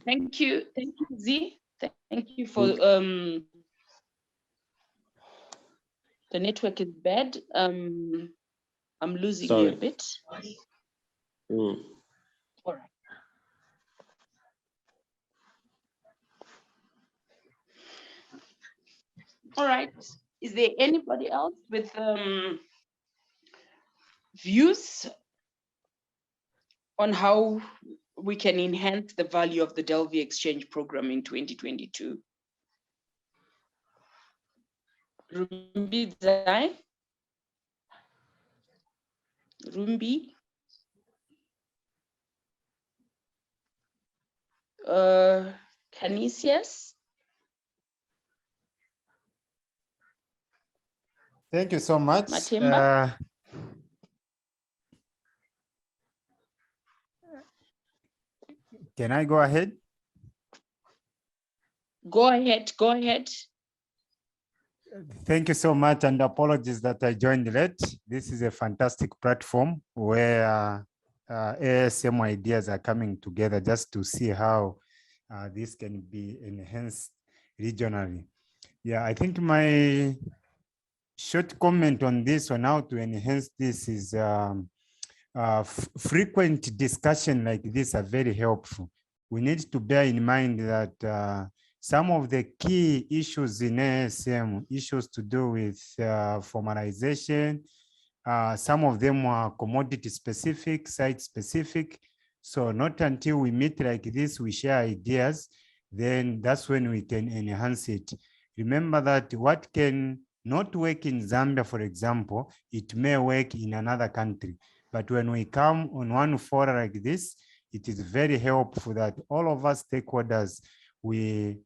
Thank you, Z. Thank you for the network is bad. I'm losing you a bit. All right. All right. Is there anybody else with views on how we can enhance the value of the Delve Exchange program in 2022? Rumbi Zai? Rumbi? Canisius? Thank you so much. Matemba? Can I go ahead? Go ahead, go ahead. Thank you so much, and apologies that I joined late. This is a fantastic platform where ASM ideas are coming together just to see how this can be enhanced regionally. Yeah, I think my short comment on this, on how to enhance this, is frequent discussion like this are very helpful. We need to bear in mind that some of the key issues in ASM, issues to do with formalization, some of them are commodity specific, site specific. So not until we meet like this, we share ideas, then that's when we can enhance it. Remember that what can not work in Zambia, for example, it may work in another country. But when we come on one forum like this, it is very helpful that all of us stakeholders, we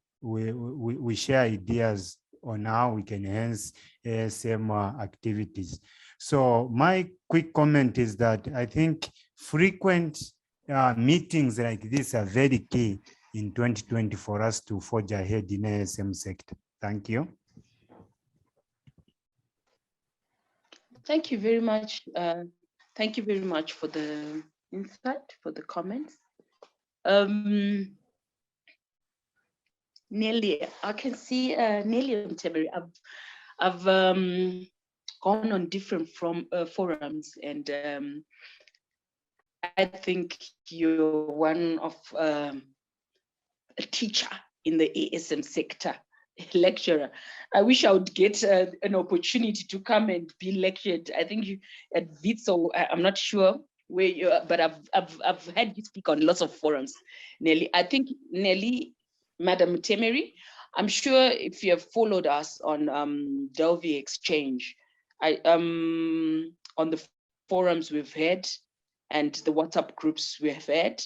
share ideas on how we can enhance ASM activities. So my quick comment is that I think frequent meetings like this are very key in 2020 for us to forge ahead in ASM sector. Thank you. Thank you very much. Thank you very much for the insight, for the comments. Nelly, I can see Nelly Mteberi. I've gone on different forums, and I think you're one of a teacher in the ASM sector, lecturer. I wish I would get an opportunity to come and be lectured. I think you at Witso, I'm not sure where you are, but I've had you speak on lots of forums, Nelly. I think Nelly, Madam Temeri, I'm sure if you have followed us on Delve Exchange, on the forums we've had and the WhatsApp groups we have had,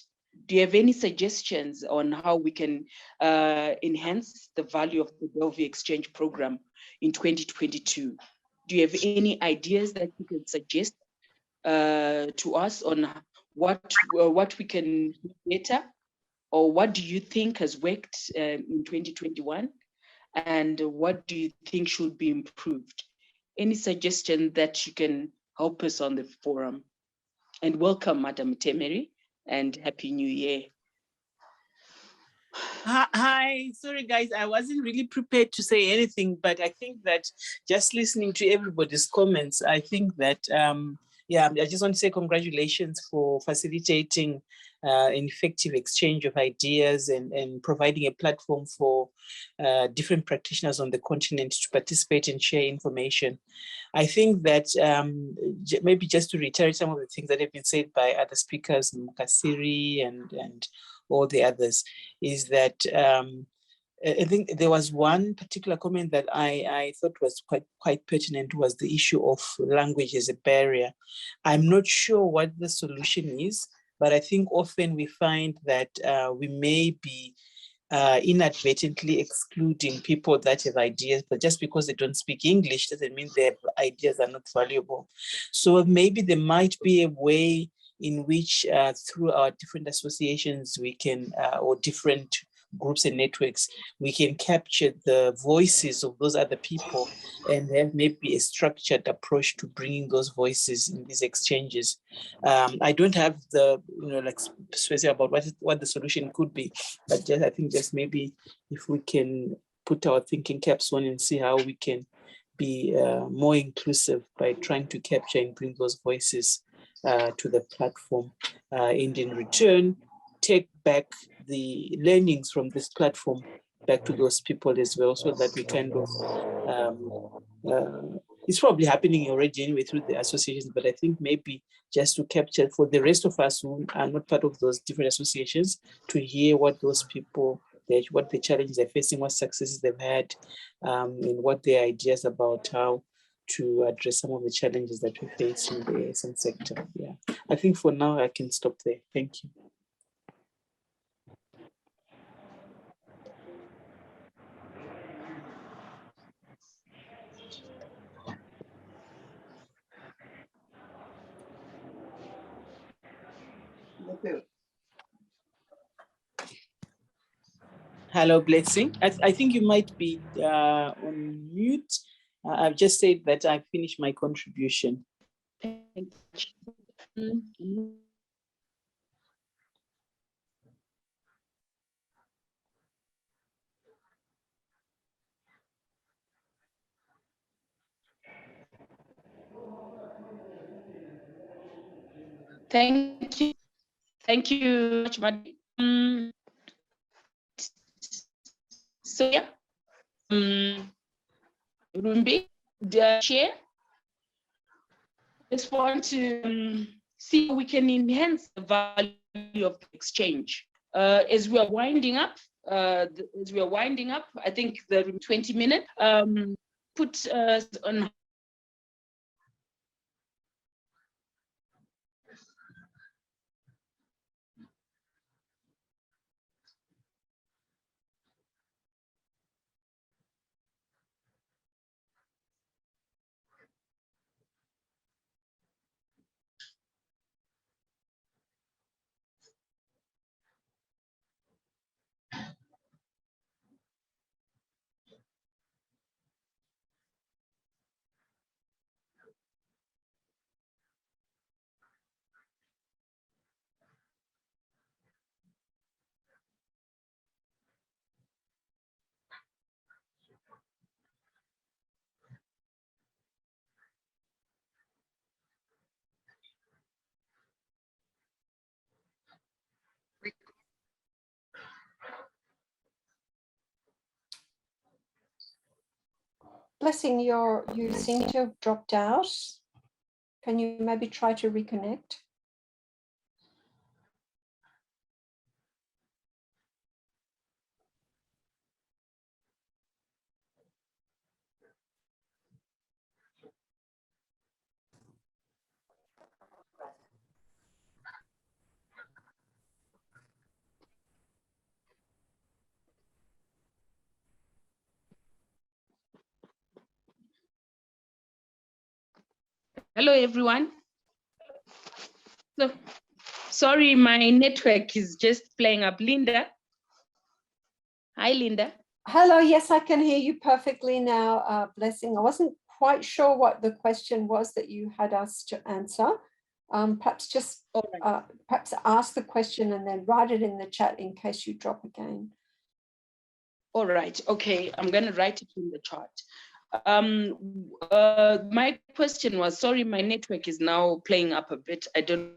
do you have any suggestions on how we can enhance the value of the Delve Exchange program in 2022? Do you have any ideas that you can suggest to us on what we can do better, or what do you think has worked in 2021? and what do you think should be improved? Any suggestion that you can help us on the forum? And welcome, Madam Temeri, and Happy New Year. Hi, sorry guys, I wasn't really prepared to say anything, but I think that just listening to everybody's comments, I think that, yeah, I just want to say congratulations for facilitating an effective exchange of ideas and providing a platform for different practitioners on the continent to participate and share information. I think that maybe just to reiterate some of the things that have been said by other speakers, Mukasiri and all the others, is that I think there was one particular comment that I thought was quite pertinent, was the issue of language as a barrier. I'm not sure what the solution is, but I think often we find that we may be inadvertently excluding people that have ideas, but just because they don't speak English doesn't mean their ideas are not valuable. So maybe there might be a way in which through our different associations we can, or different groups and networks, we can capture the voices of those other people and have maybe a structured approach to bringing those voices in these exchanges. I don't have the, like specific about what the solution could be, but just I think just maybe if we can put our thinking caps on and see how we can be more inclusive by trying to capture and bring those voices to the platform, and in return, take back the learnings from this platform back to those people as well, so that we kind of, it's probably happening already anyway through the associations, but I think maybe just to capture for the rest of us who are not part of those different associations, to hear what those people, what the challenges they're facing, what successes they've had, and what their ideas about how to address some of the challenges that we face in the ASM sector. Yeah, I think for now I can stop there. Thank you. Hello, Blessing. I think you might be on mute. I've just said that I finished my contribution. Thank you. Thank you. Thank you much, Madam. So yeah, Rumbi, share. Just want to see how we can enhance the value of the exchange. As we are winding up, I think the 20 minutes, put on. Blessing, you seem to have dropped out. Can you maybe try to reconnect? Hello, everyone. So, sorry, my network is just playing up. Linda. Hi, Linda. Hello, yes, I can hear you perfectly now, Blessing. I wasn't quite sure what the question was that you had us to answer. Perhaps just perhaps ask the question and then write it in the chat in case you drop again. All right, okay, I'm going to write it in the chat. My question was, sorry, my network is now playing up a bit. I don't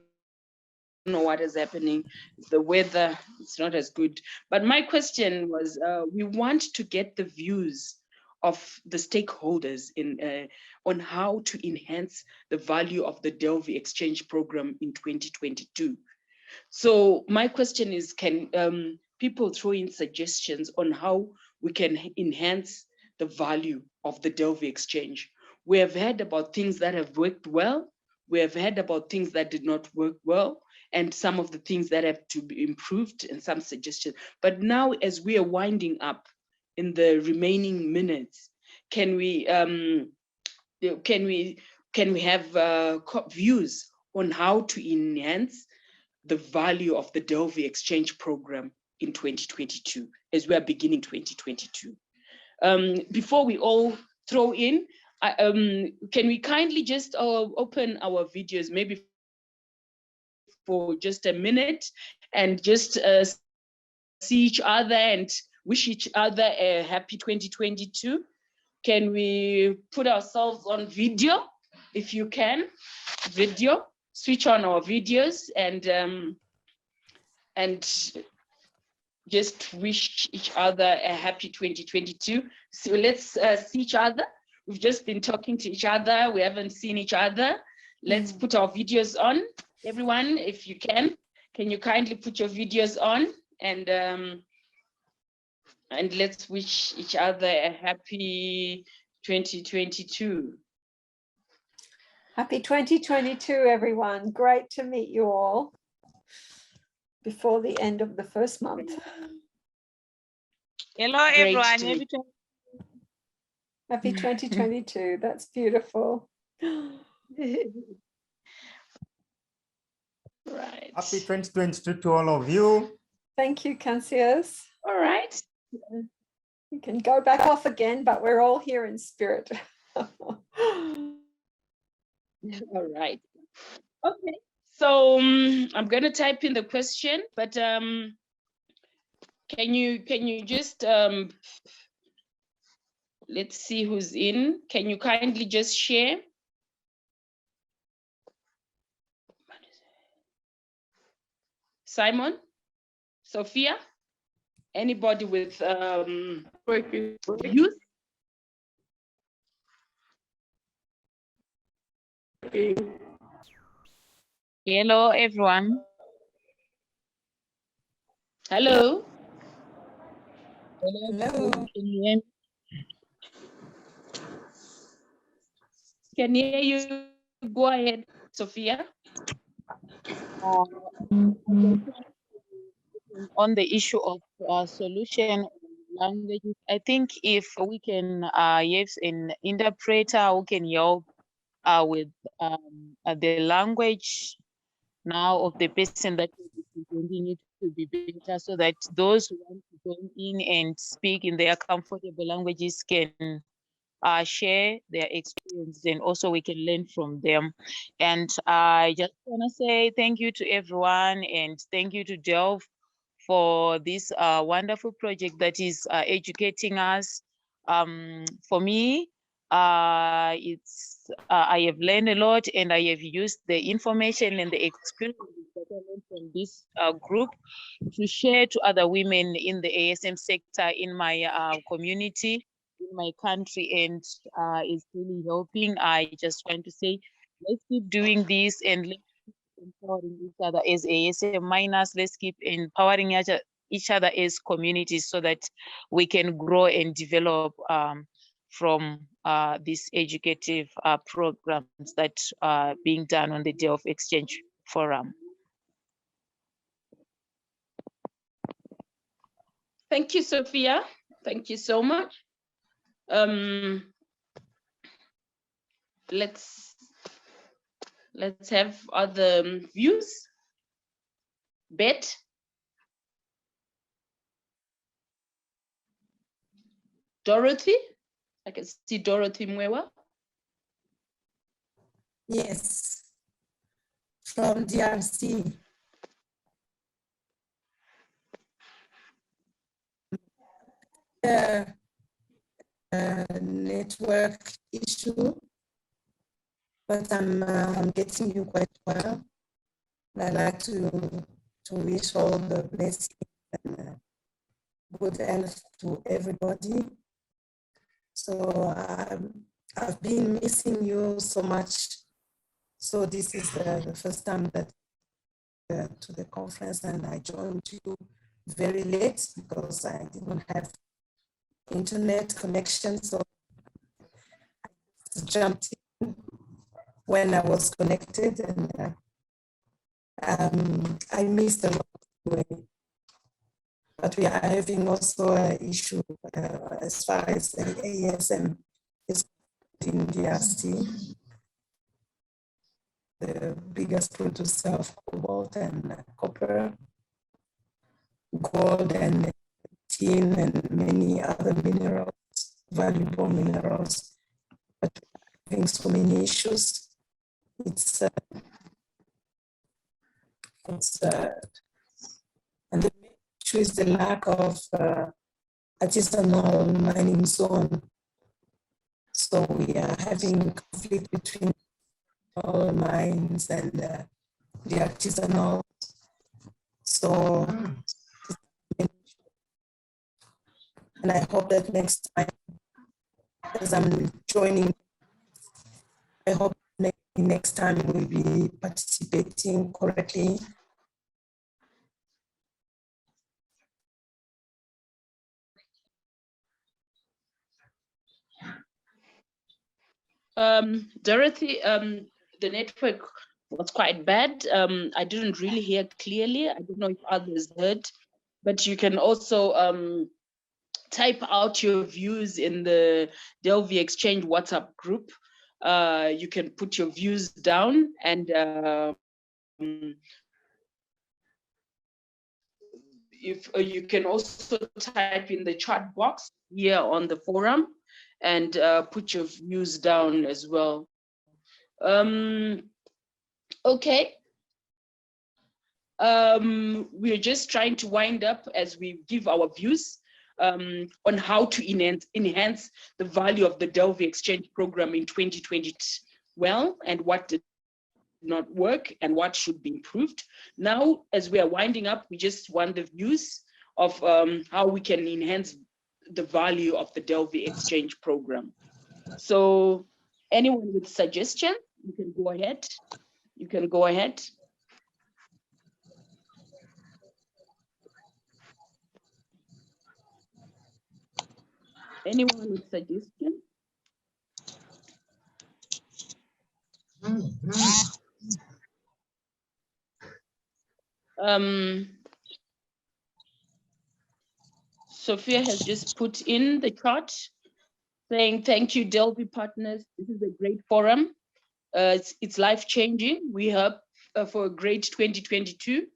know what is happening. The weather, it's not as good. But my question was, we want to get the views of the stakeholders on how to enhance the value of the Delve Exchange program in 2022. So my question is, can people throw in suggestions on how we can enhance the value of the Delve Exchange? We have heard about things that have worked well. We have heard about things that did not work well, and some of the things that have to be improved and some suggestions. But now, as we are winding up in the remaining minutes, can we have views on how to enhance the value of the Delve Exchange program in 2022, as we are beginning 2022? Before we all throw in, can we kindly just open our videos, maybe for just a minute, and just see each other and wish each other a happy 2022? Can we put ourselves on video, if you can? Video, switch on our videos and just wish each other a happy 2022. So let's see each other. We've just been talking to each other. We haven't seen each other. Let's put our videos on. Everyone, if you can you kindly put your videos on and let's wish each other a happy 2022. Happy 2022, everyone. Great to meet you all before the end of the first month. Hello, everyone. Happy 2022. That's beautiful. Right. Happy 2022 to all of you. Thank you, Cancius. All right. You can go back off again, but we're all here in spirit. All right. Okay. So I'm going to type in the question, but can you just let's see who's in. Can you kindly just share? Simon, Sophia, anybody with youth? Hello, everyone. Hello. Hello. Can you hear me? Can hear you. Go ahead, Sophia. On the issue of solution languages, I think if we can use an interpreter who can help with the language now of the person that is continuing to be better, so that those who want to join in and speak in their comfortable languages can share their experience, and also we can learn from them. And I just want to say thank you to everyone, and thank you to Delve for this wonderful project that is educating us. For me, I have learned a lot, and I have used the information and the experience that I learned from this group to share to other women in the ASM sector in my community, in my country, and it's really helping. I just want to say, let's keep doing this, and let's keep empowering each other as ASM minors. Let's keep empowering each other as communities, so that we can grow and develop from these educative programs that are being done on the Delve Exchange Forum. Thank you, Sophia. Thank you so much. Let's have other views. Bet. Dorothy? I can see Dorothy Mwewa. Yes, from DRC. Network issue, but I'm getting you quite well. I like to wish all the blessings and good health to everybody. So I've been missing you so much. So this is the first time that to the conference, and I joined you very late because I didn't have internet connection. So I jumped in when I was connected, and I missed a lot. But we are having also an issue as far as the ASM is in DRC, the biggest producer of cobalt and copper, gold and tin and many other minerals, valuable minerals. But we're having so many issues. And the main issue is the lack of artisanal mining zone. So we are having conflict between all mines and the artisanal. So, and I hope that next time, as I'm joining, I hope next time we'll be participating correctly. Dorothy, the network was quite bad. I didn't really hear clearly. I don't know if others heard, but you can also type out your views in the Delve Exchange WhatsApp group. You can put your views down, and if you can also type in the chat box here on the forum and put your views down as well. Okay. We're just trying to wind up as we give our views on how to enhance the value of the Delve Exchange program in 2020 well, and what did not work and what should be improved. Now, as we are winding up, we just want the views of how we can enhance the value of the Delve Exchange program. So anyone with suggestions, you can go ahead. You can go ahead. Anyone with suggestions? Sophia has just put in the chat saying, thank you, Delve partners. This is a great forum. It's life-changing. We hope for a great 2022.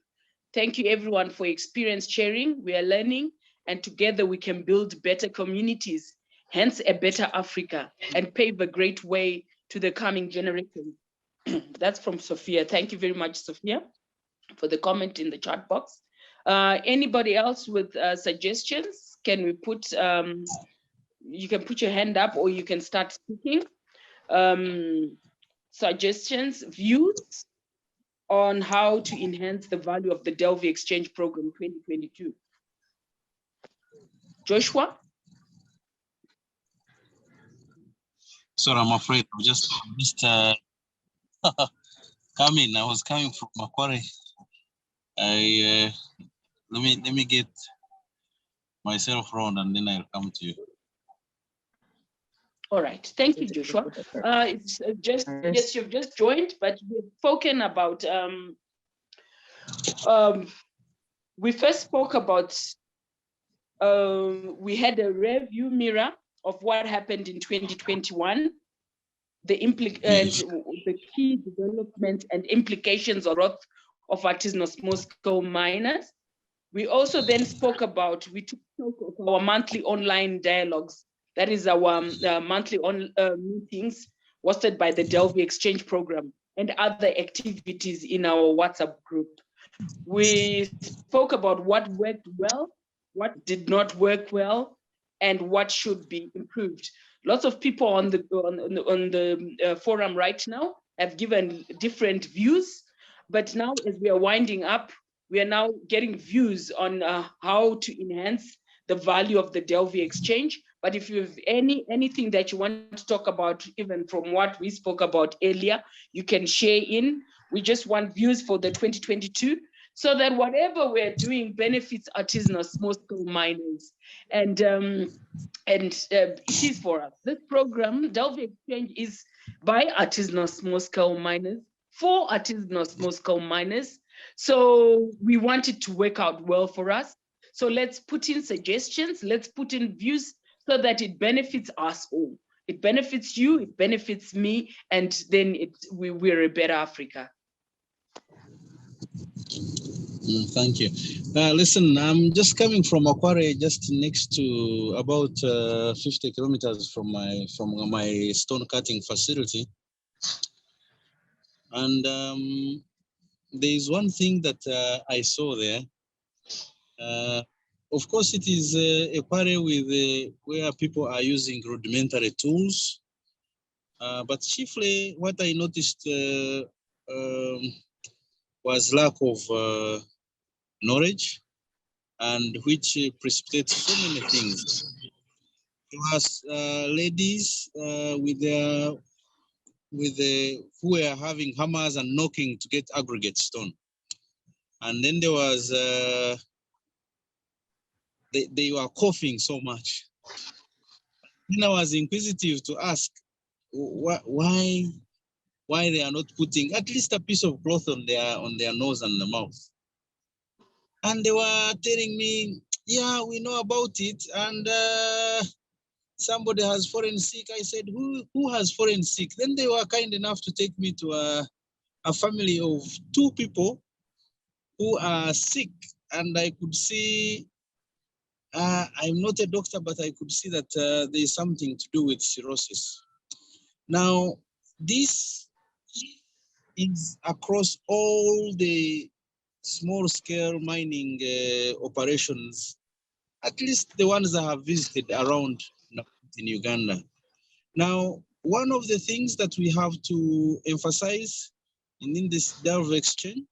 Thank you everyone for experience sharing. We are learning, and together we can build better communities, hence a better Africa, and pave a great way to the coming generations. That's from Sophia. Thank you very much, Sophia, for the comment in the chat box. Anybody else with suggestions? Can we put, you can put your hand up or you can start speaking. Suggestions, views on how to enhance the value of the Delve Exchange program 2022. Joshua? Sorry, I'm afraid I'm just coming. I was coming from Macquarie. Let me get myself round and then I'll come to you. All right, thank you, Joshua. It's just, yes, you've just joined, but we've spoken about, we first spoke about, we had a review mirror of what happened in 2021, the key developments and implications of growth of artisanal small-scale miners. We also then spoke about, we took stock of our monthly online dialogues That is our monthly meetings hosted by the Delve Exchange program and other activities in our WhatsApp group. We spoke about what worked well, what did not work well, and what should be improved. Lots of people on the forum right now have given different views, but now as we are winding up, we are now getting views on how to enhance the value of the Delve Exchange. But if you have anything that you want to talk about, even from what we spoke about earlier, you can share in. We just want views for the 2022, so that whatever we're doing benefits artisanal small-scale miners. And it is for us. This program, Delve Exchange, is by artisanal small-scale miners, for artisanal small-scale miners. So we want it to work out well for us. So let's put in suggestions, let's put in views so that it benefits us all. It benefits you, it benefits me, and then we're a better Africa. Thank you. Listen, I'm just coming from Akware, just next to about 50 kilometers from my stone cutting facility. And there is one thing that I saw there. Of course, it is a quarry with where people are using rudimentary tools. But chiefly, what I noticed was lack of knowledge, and which precipitates so many things. There was ladies who were having hammers and knocking to get aggregate stone, and then there was they were coughing so much. Then I was inquisitive to ask why they are not putting at least a piece of cloth on their nose and the mouth. And they were telling me, yeah, we know about it, and somebody has fallen sick. I said, who has fallen sick? Then they were kind enough to take me to a family of 2 people who are sick, and I could see, I'm not a doctor, but I could see that there's something to do with cirrhosis. Now, this is across all the small-scale mining operations, at least the ones I have visited around in Uganda. Now, one of the things that we have to emphasize in this Delve Exchange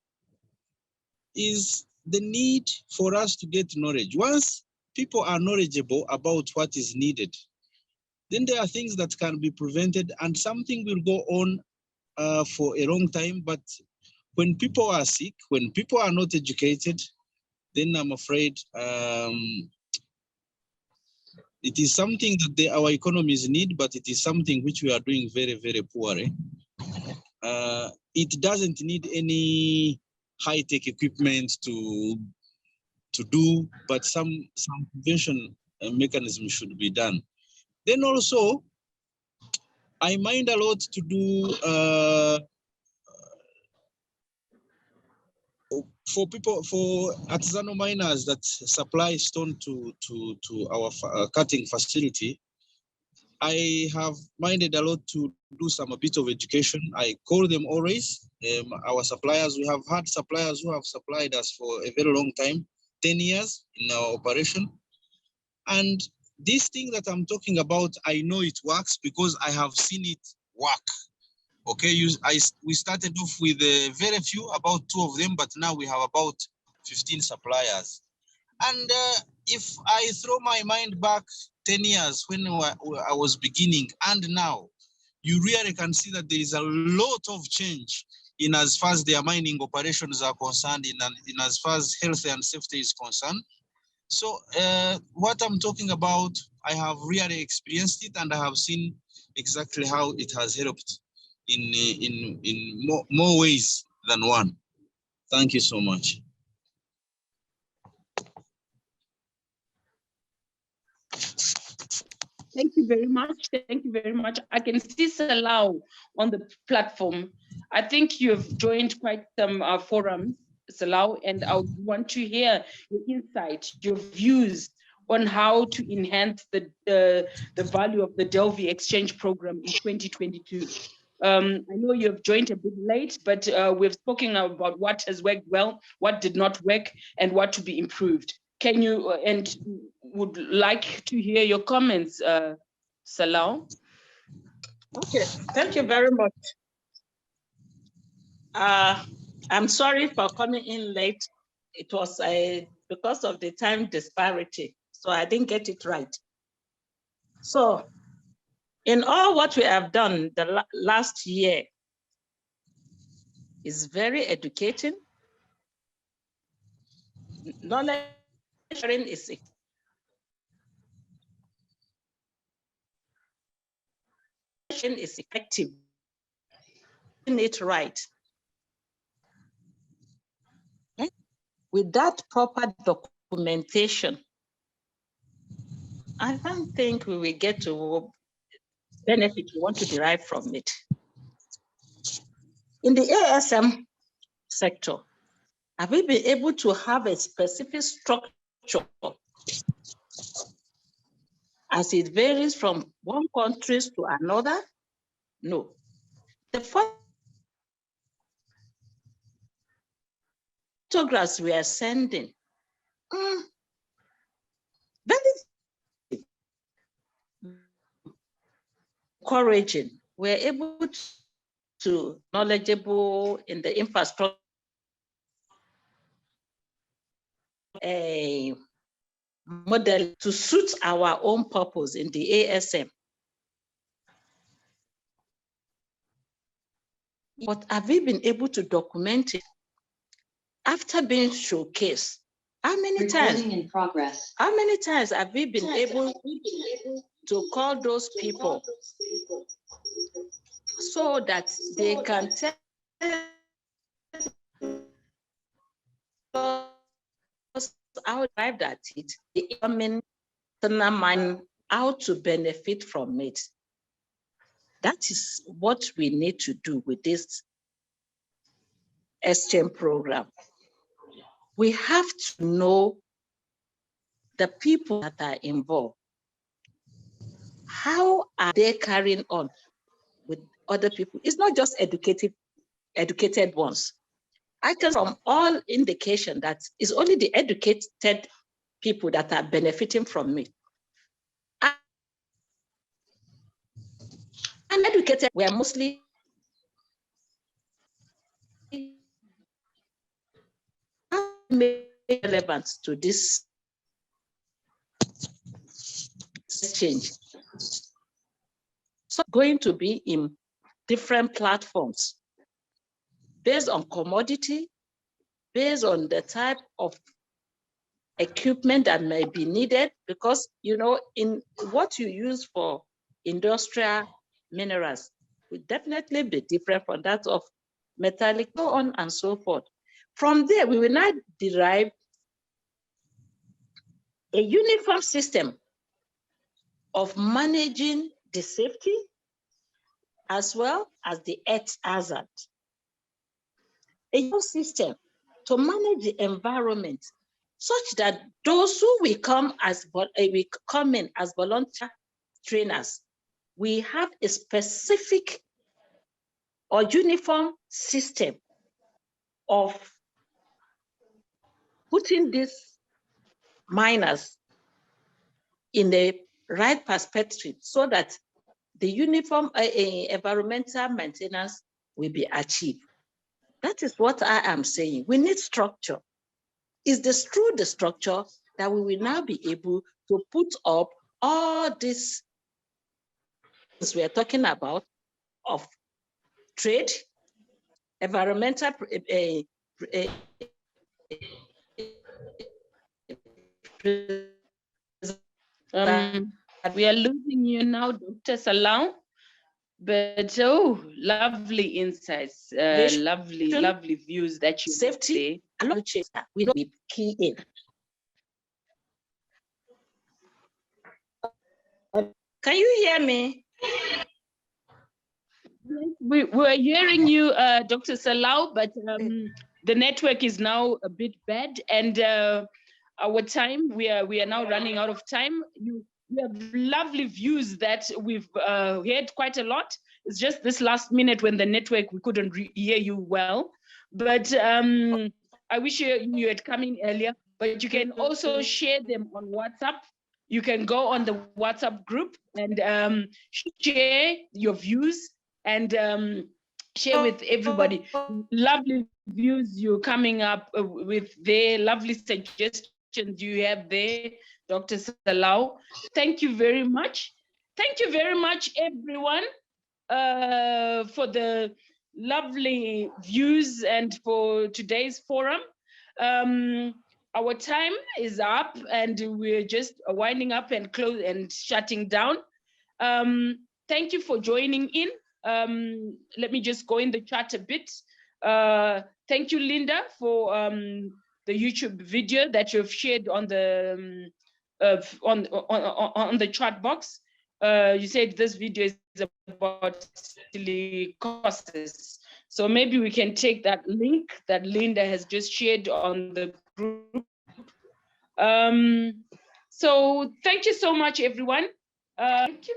is the need for us to get knowledge. Once people are knowledgeable about what is needed, then there are things that can be prevented, and something will go on for a long time. But when people are sick, when people are not educated, then I'm afraid it is something that our economies need, but it is something which we are doing very, very poorly. It doesn't need any high-tech equipment to do, but some prevention mechanism should be done. Then also, I mind a lot to do for artisanal miners that supply stone to our cutting facility. I have minded a lot to do a bit of education. I call them always our suppliers. We have had suppliers who have supplied us for a very long time, 10 years in our operation. And this thing that I'm talking about, I know it works because I have seen it work. Okay, we started off with very few, about 2 of them, but now we have about 15 suppliers. And if I throw my mind back 10 years when I was beginning and now, you really can see that there is a lot of change in as far as their mining operations are concerned, in as far as health and safety is concerned. So what I'm talking about, I have really experienced it, and I have seen exactly how it has helped in more ways than one. Thank you so much. Thank you very much. Thank you very much. I can see Salau on the platform. I think you have joined quite some forums, Salau, and I would want to hear your insight, your views on how to enhance the value of the Delve Exchange program in 2022. I know you have joined a bit late, but we've spoken about what has worked well, what did not work, and what to be improved. Can you, and would like to hear your comments, Salau? Okay, thank you very much. I'm sorry for coming in late. It was because of the time disparity, so I didn't get it right. So, in all what we have done the last year is very educating. Knowledge sharing is effective. Doing it right. With that proper documentation, I don't think we will get to benefit we want to derive from it. In the ASM sector, have we been able to have a specific structure as it varies from one country to another? No. The photographs we are sending, very encouraging. We're able to knowledgeable in the infrastructure, a model to suit our own purpose in the ASM. But have we been able to document it after being showcased? How many times? In progress. How many times have we been able to call those people so that they can tell us how to arrive at it, the mind, how to benefit from it? That is what we need to do with this exchange program. We have to know the people that are involved. How are they carrying on with other people? It's not just educated ones. I can from all indication that it's only the educated people that are benefiting from it. Uneducated were mostly relevant to this exchange. So going to be in different platforms based on commodity, based on the type of equipment that may be needed, because in what you use for industrial minerals will definitely be different from that of metallic, so on and so forth. From there, we will now derive a uniform system of managing the safety as well as the earth hazard. A new system to manage the environment such that those who will come in as volunteer trainers, we have a specific or uniform system of putting these miners in the right perspective so that the uniform environmental maintenance will be achieved. That is what I am saying. We need structure. It's through the structure that we will now be able to put up all these things we are talking about of trade, environmental we are losing you now, Dr. Salau, but lovely insights, lovely views that you safety, we don't be key in. Can you hear me? We're hearing you, Dr. Salau, but the network is now a bit bad, and our time. We are now running out of time. You have lovely views that we've heard quite a lot. It's just this last minute when the network, we couldn't hear you well. But I wish you had come in earlier, but you can also share them on WhatsApp. You can go on the WhatsApp group and share your views and share with everybody. Lovely views you're coming up with their lovely suggestions you have there, Dr. Salau. Thank you very much. Thank you very much, everyone, for the lovely views and for today's forum. Our time is up and we're just winding up and close and shutting down. Thank you for joining in. Let me just go in the chat a bit. Thank you, Linda, for the YouTube video that you've shared on the on the chat box. You said this video is about silly costs. So maybe we can take that link that Linda has just shared on the group. So thank you so much, everyone. Thank you.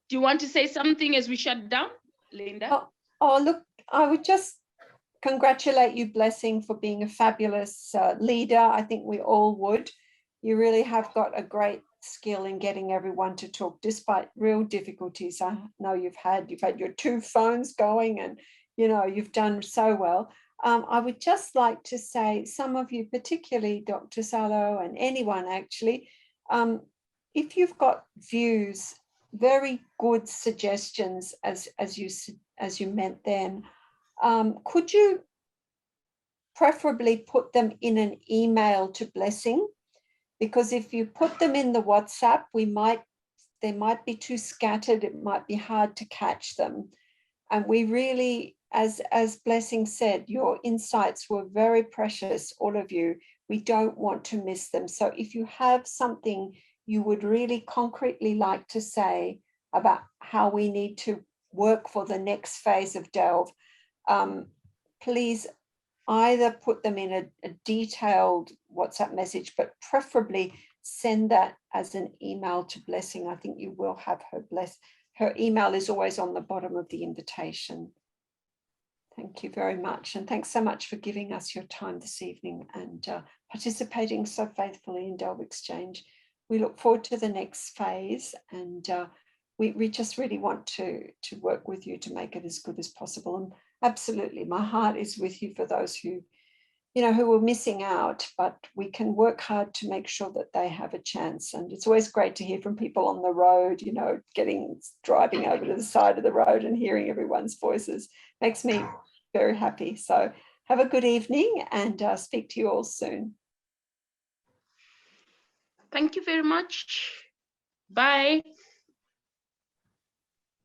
Do you want to say something as we shut down, Linda? Oh, look, I would just congratulate you, Blessing, for being a fabulous leader. I think we all would. You really have got a great skill in getting everyone to talk, despite real difficulties. I know you've had your 2 phones going, and you've done so well. I would just like to say, some of you, particularly Dr. Salo and anyone actually, if you've got views, very good suggestions as you meant then, could you preferably put them in an email to Blessing? Because if you put them in the WhatsApp, they might be too scattered. It might be hard to catch them. And we really, as Blessing said, your insights were very precious, all of you. We don't want to miss them. So if you have something you would really concretely like to say about how we need to work for the next phase of Delve, please either put them in a detailed WhatsApp message, but preferably send that as an email to Blessing. I think you will have her email is always on the bottom of the invitation. Thank you very much. And thanks so much for giving us your time this evening and participating so faithfully in Delve Exchange. We look forward to the next phase, and we just really want to work with you to make it as good as possible. And absolutely, my heart is with you for those who were missing out, but we can work hard to make sure that they have a chance. And it's always great to hear from people on the road, driving over to the side of the road and hearing everyone's voices. Makes me very happy. So have a good evening and speak to you all soon. Thank you very much. Bye.